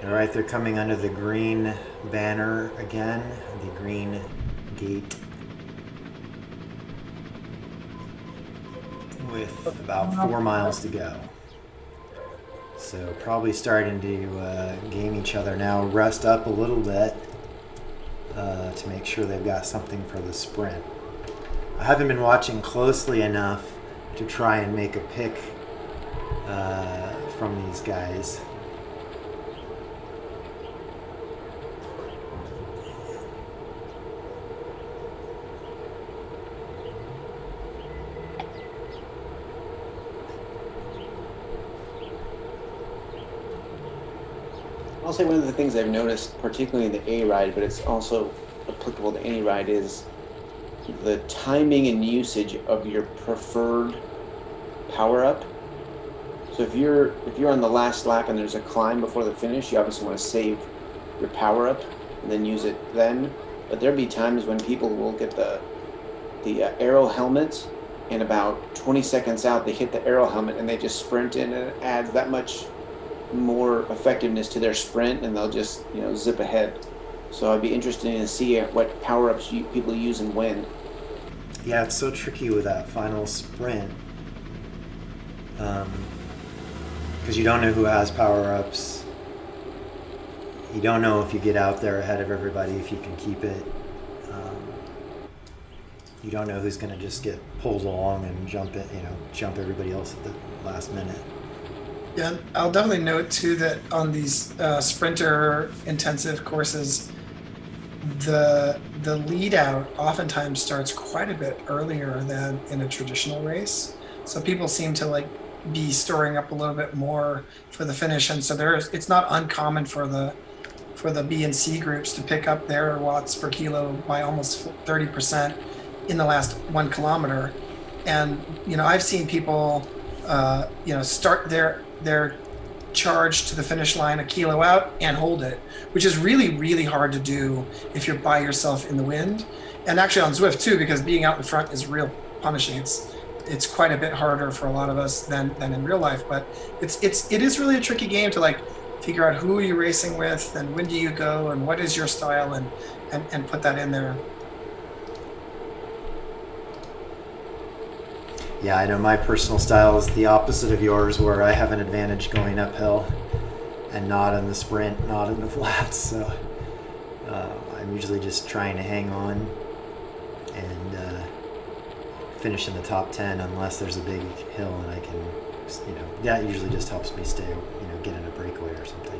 All right, they're coming under the green banner again, the green gate, with about 4 miles to go. So probably starting to game each other now, rest up a little bit to make sure they've got something for the sprint. I haven't been watching closely enough to try and make a pick from these guys. I'll say one of the things I've noticed, particularly in the A ride, but it's also applicable to any ride, is the timing and usage of your preferred power up. So if you're on the last lap and there's a climb before the finish, you obviously want to save your power up and then use it then. But there'll be times when people will get the aero helmet, and about 20 seconds out they hit the aero helmet and they just sprint in, and it adds that much more effectiveness to their sprint, and they'll just zip ahead. So I'd be interested in seeing what power-ups people use and when. Yeah, it's so tricky with that final sprint. Because you don't know who has power-ups. You don't know if you get out there ahead of everybody, if you can keep it. You don't know who's going to just get pulled along and jump everybody else at the last minute. Yeah, I'll definitely note too that on these sprinter intensive courses, the lead out oftentimes starts quite a bit earlier than in a traditional race. So people seem to like be storing up a little bit more for the finish, and so it's not uncommon for the B and C groups to pick up their watts per kilo by almost 30% in the last 1 kilometer. And I've seen people start their charge to the finish line a kilo out and hold it, which is really, really hard to do if you're by yourself in the wind. And actually on Zwift too, because being out in front is real punishing. It's quite a bit harder for a lot of us than in real life, but it is really a tricky game to like figure out who you're racing with and when do you go and what is your style and put that in there. Yeah, I know my personal style is the opposite of yours, where I have an advantage going uphill and not in the sprint, not in the flats. So I'm usually just trying to hang on and finish in the top 10 unless there's a big hill and I can, that usually just helps me stay, get in a breakaway or something.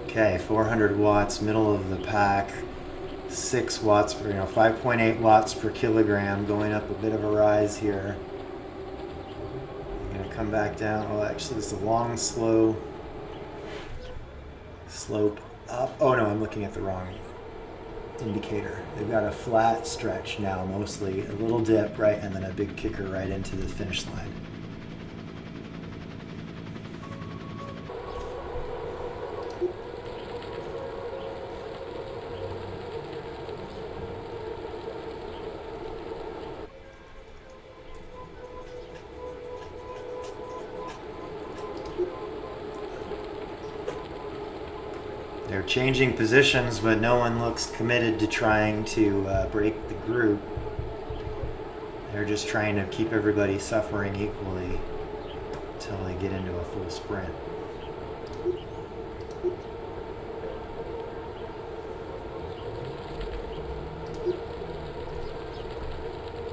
Okay, 400 watts, middle of the pack, 6 watts per, 5.8 watts per kilogram, going up a bit of a rise here. I'm gonna come back down. Oh, actually, this is a long, slow slope up. Oh no, I'm looking at the wrong indicator. They've got a flat stretch now, mostly a little dip, right, and then a big kicker right into the finish line. They're changing positions, but no one looks committed to trying to break the group. They're just trying to keep everybody suffering equally until they get into a full sprint.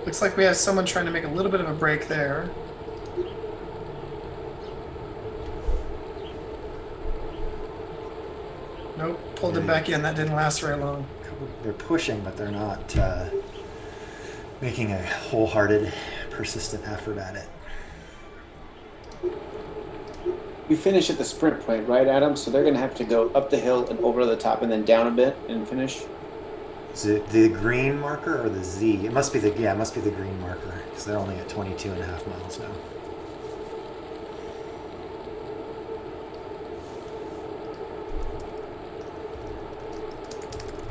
Looks like we have someone trying to make a little bit of a break there. Nope, pulled it back in. That didn't last very long. They're pushing, but they're not making a wholehearted, persistent effort at it. We finish at the sprint point, right, Adam? So they're going to have to go up the hill and over the top and then down a bit and finish. Is it the green marker or the Z? It must be the green marker, because they're only at 22.5 miles now.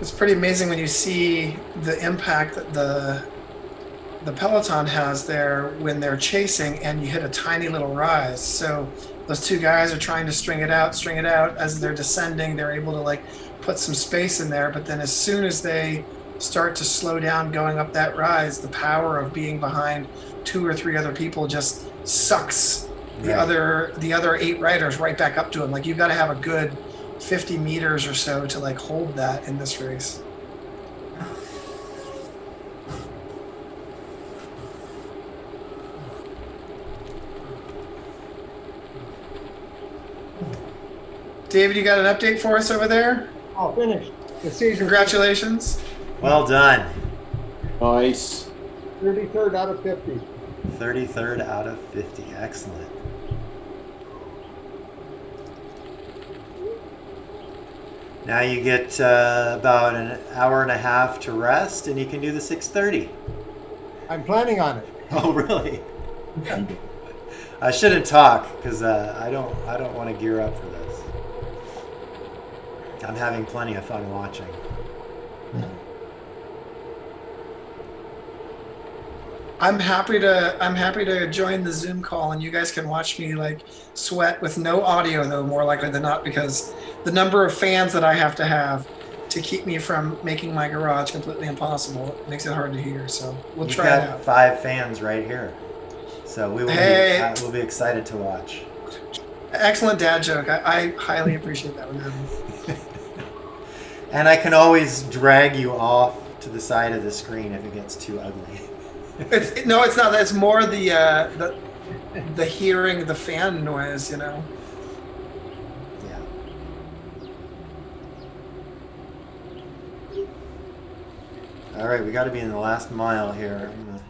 It's pretty amazing when you see the impact that the peloton has there when they're chasing and you hit a tiny little rise. So those two guys are trying to string it out as they're descending. They're able to like put some space in there, but then as soon as they start to slow down going up that rise, the power of being behind 2 or 3 other people just sucks the other 8 riders right back up to them. Like you've got to have a good 50 meters or so to like hold that in this race. David, you got an update for us over there? All finished. The season. Congratulations. Well done. Nice. 33rd out of 50. 33rd out of 50. Excellent. Now you get about an hour and a half to rest, and you can do the 6:30. I'm planning on it. Oh, really? I shouldn't talk because I don't want to gear up for this. I'm having plenty of fun watching. I'm happy to join the Zoom call, and you guys can watch me like sweat with no audio, though, more likely than not, because the number of fans that I have to keep me from making my garage completely impossible makes it hard to hear. So we'll You've try it got out. 5 fans right here, so we will Hey. we'll be excited to watch. Excellent dad joke. I highly appreciate that one, Adam. And I can always drag you off to the side of the screen if it gets too ugly. No, it's not. It's more the hearing the fan noise, you know. Yeah. All right, we got to be in the last mile here. I'm gonna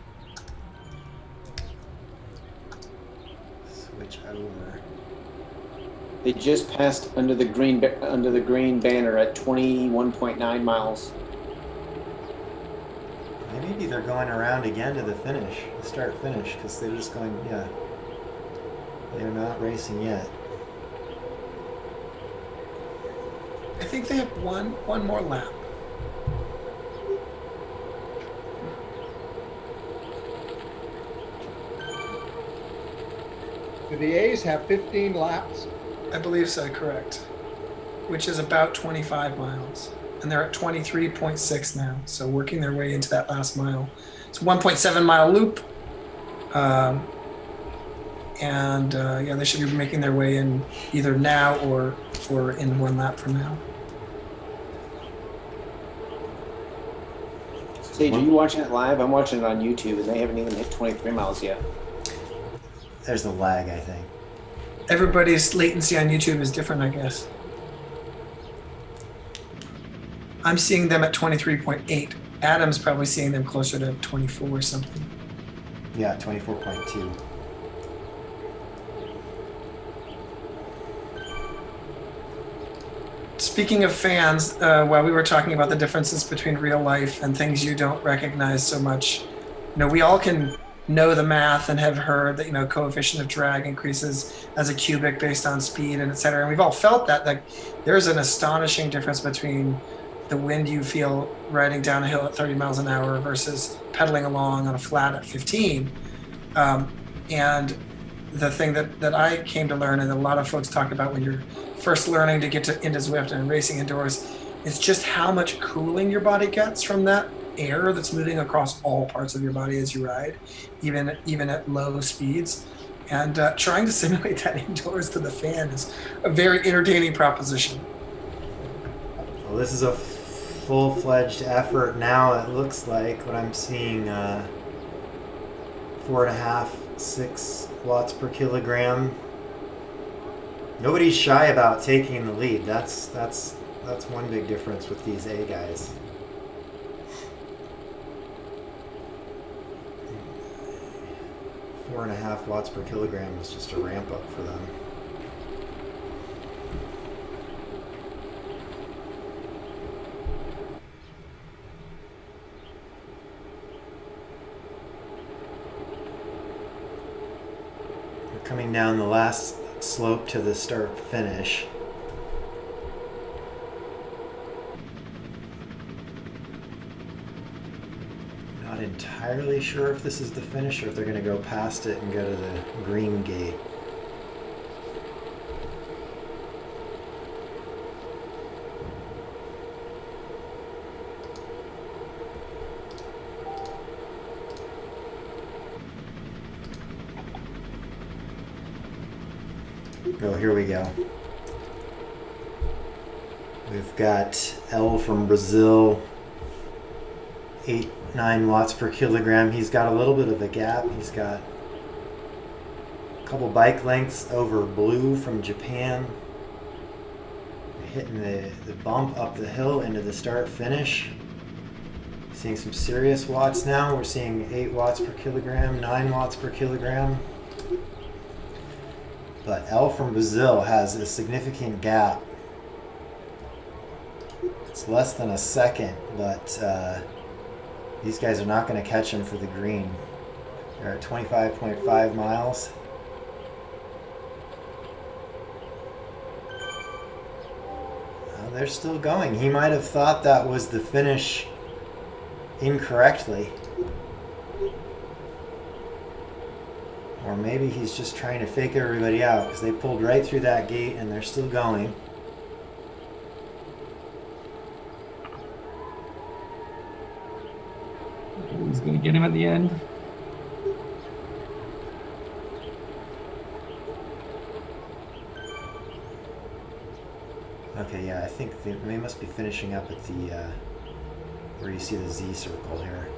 switch over. They just passed under the green banner at 21.9 miles. Maybe they're going around again to the finish, the start finish, because they're just going. Yeah. They're not racing yet. I think they have one more lap. Do the A's have 15 laps? I believe so, correct. Which is about 25 miles. And they're at 23.6 now, so working their way into that last mile. It's a 1.7 mile loop. Yeah, they should be making their way in either now or in 1 lap from now. Sage, are you watching it live? I'm watching it on YouTube, and they haven't even hit 23 miles yet. There's a lag, I think. Everybody's latency on YouTube is different, I guess. I'm seeing them at 23.8. Adam's probably seeing them closer to 24 or something. Yeah, 24.2. Speaking of fans, while we were talking about the differences between real life and things you don't recognize so much, we all can know the math and have heard that, coefficient of drag increases as a cubic based on speed and et cetera. And we've all felt that. Like, there's an astonishing difference between the wind you feel riding down a hill at 30 miles an hour versus pedaling along on a flat at 15. And the thing that I came to learn, and a lot of folks talk about when you're first learning to get into Zwift and racing indoors, is just how much cooling your body gets from that air that's moving across all parts of your body as you ride, even at low speeds. And trying to simulate that indoors to the fan is a very entertaining proposition. Well, this is a full-fledged effort now. It looks like what I'm seeing, 4.5, 6 watts per kilogram. Nobody's shy about taking the lead. That's one big difference with these A guys. Four and a half watts per kilogram is just a ramp up for them. We're coming down the last slope to the start finish. Not entirely sure if this is the finish or if they're going to go past it and go to the green gate. Oh, here we go. We've got L from Brazil, 8-9 watts per kilogram. He's got a little bit of a gap. He's got a couple bike lengths over Blue from Japan. Hitting the bump up the hill into the start finish. Seeing some serious watts now. We're seeing 8 watts per kilogram, 9 watts per kilogram. But L from Brazil has a significant gap. It's less than a second, but these guys are not going to catch him for the green. They're at 25.5 miles. they're still going. He might have thought that was the finish incorrectly. Or maybe he's just trying to fake everybody out because they pulled right through that gate and they're still going. He's going to get him at the end. Okay, yeah, I think they must be finishing up at the, where you see the Z circle here.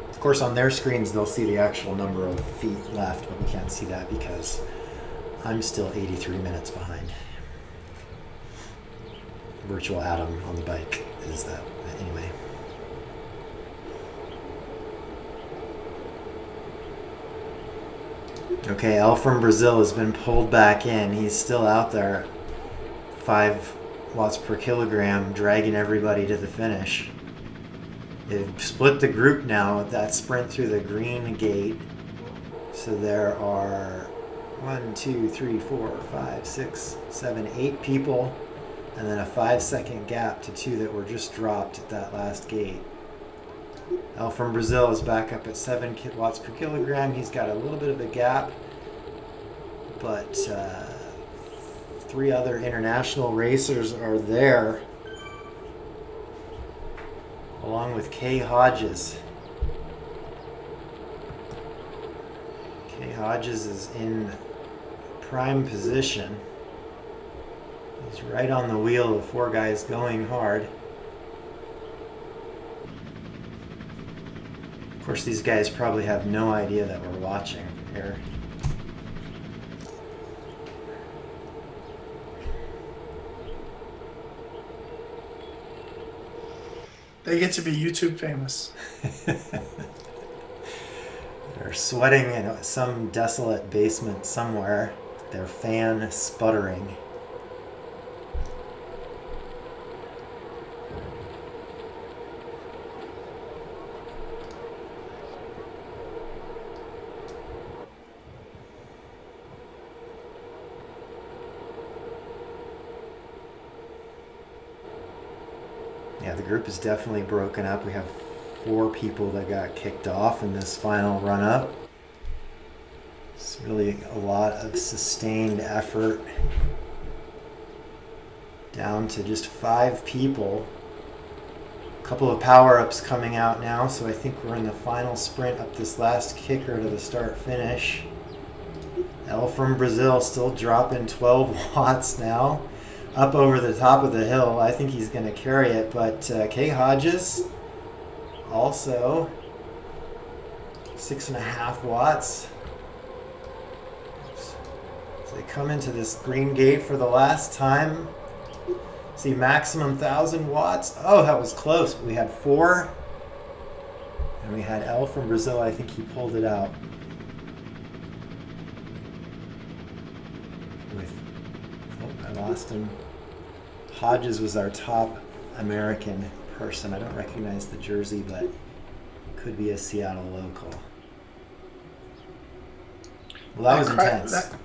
Of course, on their screens, they'll see the actual number of feet left, but we can't see that because I'm still 83 minutes behind. Virtual Adam on the bike is that, anyway. Okay, L from Brazil has been pulled back in. He's still out there, 5 watts per kilogram, dragging everybody to the finish. They've split the group now with that sprint through the green gate. So there are 1, 2, 3, 4, 5, 6, 7, 8 people, and then a 5-second gap to 2 that were just dropped at that last gate. El from Brazil is back up at 7 watts per kilogram. He's got a little bit of a gap, but 3 other international racers are there, along with Kay Hodges. Kay Hodges is in prime position. He's right on the wheel of 4 guys going hard. Of course, these guys probably have no idea that we're watching here. They get to be YouTube famous. They're sweating in some desolate basement somewhere. Their fan sputtering. Yeah, the group is definitely broken up. We have 4 people that got kicked off in this final run-up. It's really a lot of sustained effort. Down to just 5 people. A couple of power-ups coming out now, so I think we're in the final sprint up this last kicker to the start-finish. El from Brazil still dropping 12 watts now. Up over the top of the hill. I think he's going to carry it, but Kay Hodges also 6.5 watts. So they come into this green gate for the last time. See, maximum 1,000 watts. Oh, that was close. We had 4, and we had El from Brazil. I think he pulled it out. I lost him. Hodges was our top American person. I don't recognize the jersey, but could be a Seattle local. Well, that was intense.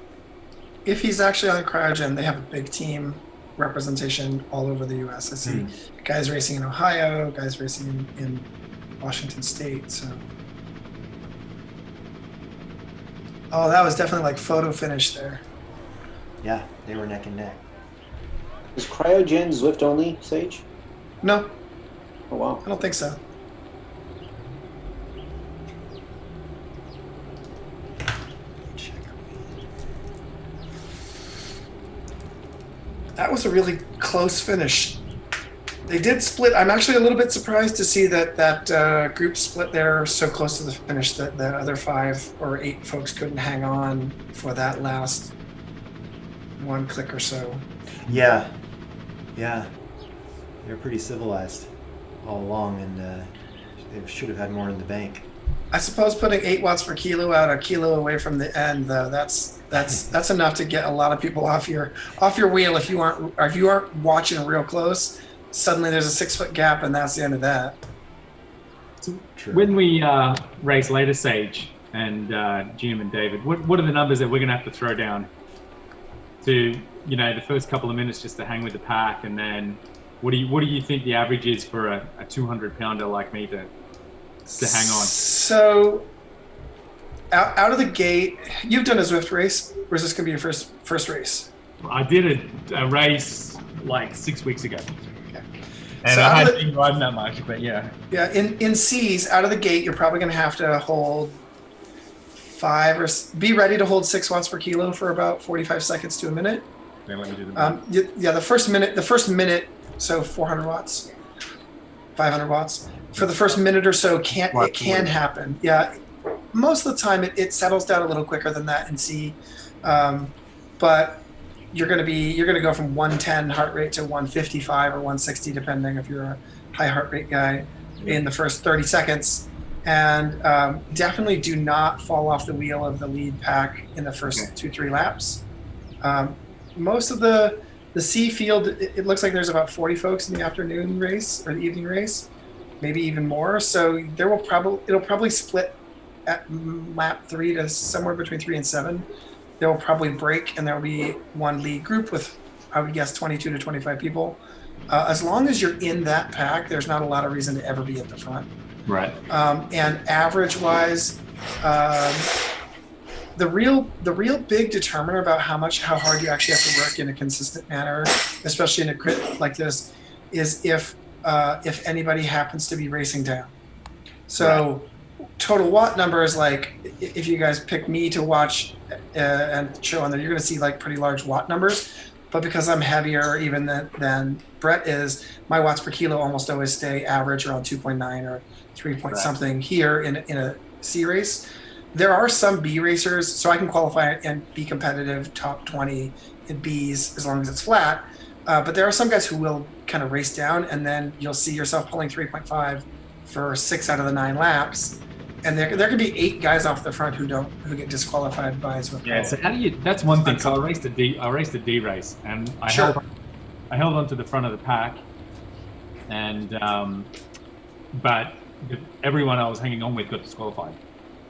If he's actually on Cryogen, they have a big team representation all over the U.S. I see guys racing in Ohio, guys racing in Washington State. So, oh, that was definitely like photo finish there. Yeah, they were neck and neck. Is Cryogen Zwift only, Sage? No, Oh, wow. I don't think so. That was a really close finish. They did split. I'm actually a little bit surprised to see that group split there so close to the finish that the other 5 or 8 folks couldn't hang on for that last 1 click or so. Yeah, they're pretty civilized all along, and they should have had more in the bank. I suppose putting 8 watts per kilo out a kilo away from the end, though, that's enough to get a lot of people off your wheel if you aren't watching real close. Suddenly there's a 6-foot gap, and that's the end of that. True. When we race later, Sage and Jim and David, what are the numbers that we're going to have to throw down to the first couple of minutes just to hang with the pack, and then what do you think the average is for a 200-pounder like me to hang on? So out of the gate, you've done a Zwift race, or is this gonna be your first race? I did a race like 6 weeks ago. Okay. And So I out of hadn't been riding that much, but yeah. Yeah, in C's, out of the gate, you're probably going to have to hold be ready to hold 6 watts per kilo for about 45 seconds to a minute. Then let me do the The first minute, so 400 watts, 500 watts. For the first minute or so, it can happen. Yeah, most of the time it settles down a little quicker than that in C, but you're going to go from 110 heart rate to 155 or 160, depending if you're a high heart rate guy, in the first 30 seconds. And definitely do not fall off the wheel of the lead pack in the first 2-3 laps. Most of the C field, it looks like there's about 40 folks in the afternoon race or the evening race, maybe even more. So it'll probably split at lap 3 to somewhere between 3 and 7. There will probably break, and there will be one lead group with, I would guess, 22 to 25 people. As long as you're in that pack, there's not a lot of reason to ever be at the front. Right. And average-wise, the real big determiner about how hard you actually have to work in a consistent manner, especially in a crit like this, is if anybody happens to be racing down. So. Right. Total watt numbers, like if you guys pick me to watch and show on there, you're going to see like pretty large watt numbers. But because I'm heavier even than Brett is, my watts per kilo almost always stay average around 2.9 or 3 point something here in a C race. There are some B racers, so I can qualify and be competitive top 20 in Bs as long as it's flat. But there are some guys who will kind of race down, and then you'll see yourself pulling 3.5 for 6 out of the 9 laps. And there could be 8 guys off the front who get disqualified by Zwift. Yeah, so how do you? That's one thing. So I raced a D race, and I held on to the front of the pack, and but everyone I was hanging on with got disqualified.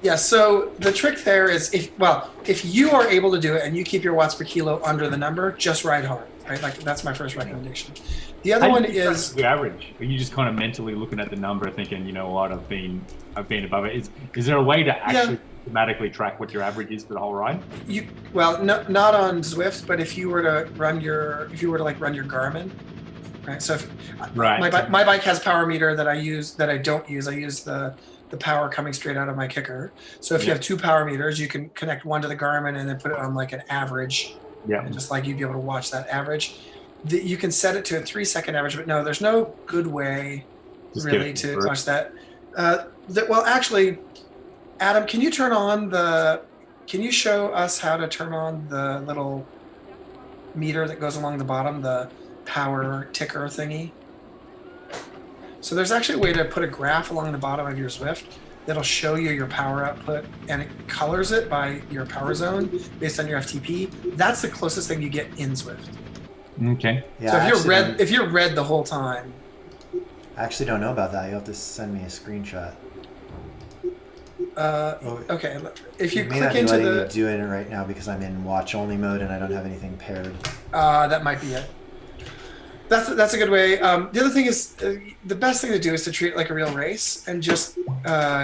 Yeah. So the trick there is if you are able to do it and you keep your watts per kilo under the number, just ride hard. Right. Like that's my first recommendation. The other one is the average. Are you just kind of mentally looking at the number, thinking, you know what, I've been above it. Is there a way to actually systematically track what your average is for the whole ride? Not on Zwift, but if you were to run your Garmin, right? So my bike has power meter that I use that I don't use. I use the power coming straight out of my kicker. So if you have 2 power meters, you can connect one to the Garmin and then put it on like an average. Yeah. And just like you'd be able to watch that average. You can set it to a 3-second average, but no, there's no good way really to watch that. Well, actually, Adam, can you show us how to turn on the little meter that goes along the bottom, the power ticker thingy? So there's actually a way to put a graph along the bottom of your Zwift that'll show you your power output, and it colors it by your power zone based on your FTP. That's the closest thing you get in Zwift. Okay. Yeah, so if you're red the whole time. I actually don't know about that. You'll have to send me a screenshot. Okay. If you click into the, me do it right now because I'm in watch only mode and I don't have anything paired. That might be it. That's a good way. The other thing is the best thing to do is to treat it like a real race and just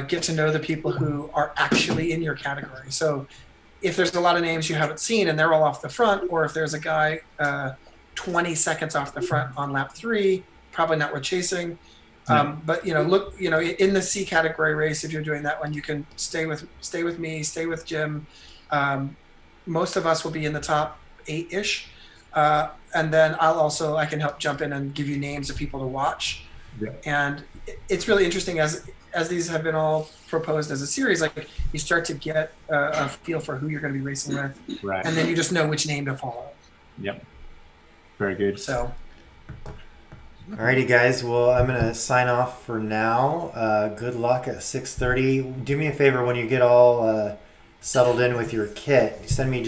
get to know the people who are actually in your category. So if there's a lot of names you haven't seen and they're all off the front, or if there's a guy 20 seconds off the front on lap 3, probably not worth chasing. But look, in the C category race, if you're doing that one, you can stay with me, stay with Jim. Most of us will be in the top 8-ish. And then I can help jump in and give you names of people to watch. Yeah. And it's really interesting as these have been all proposed as a series, like you start to get a feel for who you're going to be racing with. Right. And then you just know which name to follow. Yep. Very good. So. Alrighty, guys. Well, I'm going to sign off for now. Good luck at 6:30. Do me a favor when you get all settled in with your kit. Send me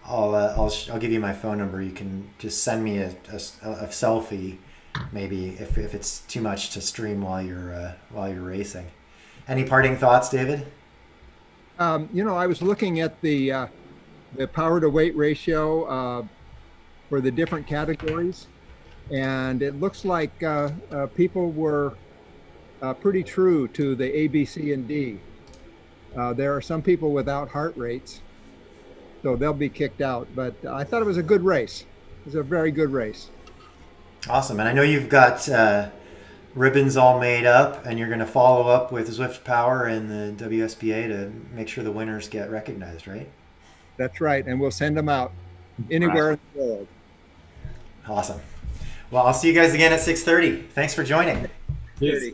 I'll give you my phone number. You can just send me a selfie, maybe if it's too much to stream while you're racing. Any parting thoughts, David? I was looking at the power to weight ratio. for the different categories. And it looks like people were pretty true to the A, B, C, and D. There are some people without heart rates, so they'll be kicked out. But I thought it was a good race. It was a very good race. Awesome. And I know you've got ribbons all made up, and you're going to follow up with Zwift Power and the WSPA to make sure the winners get recognized, right? That's right. And we'll send them out anywhere in the world. Awesome. Well, I'll see you guys again at 6:30. Thanks for joining. Yes.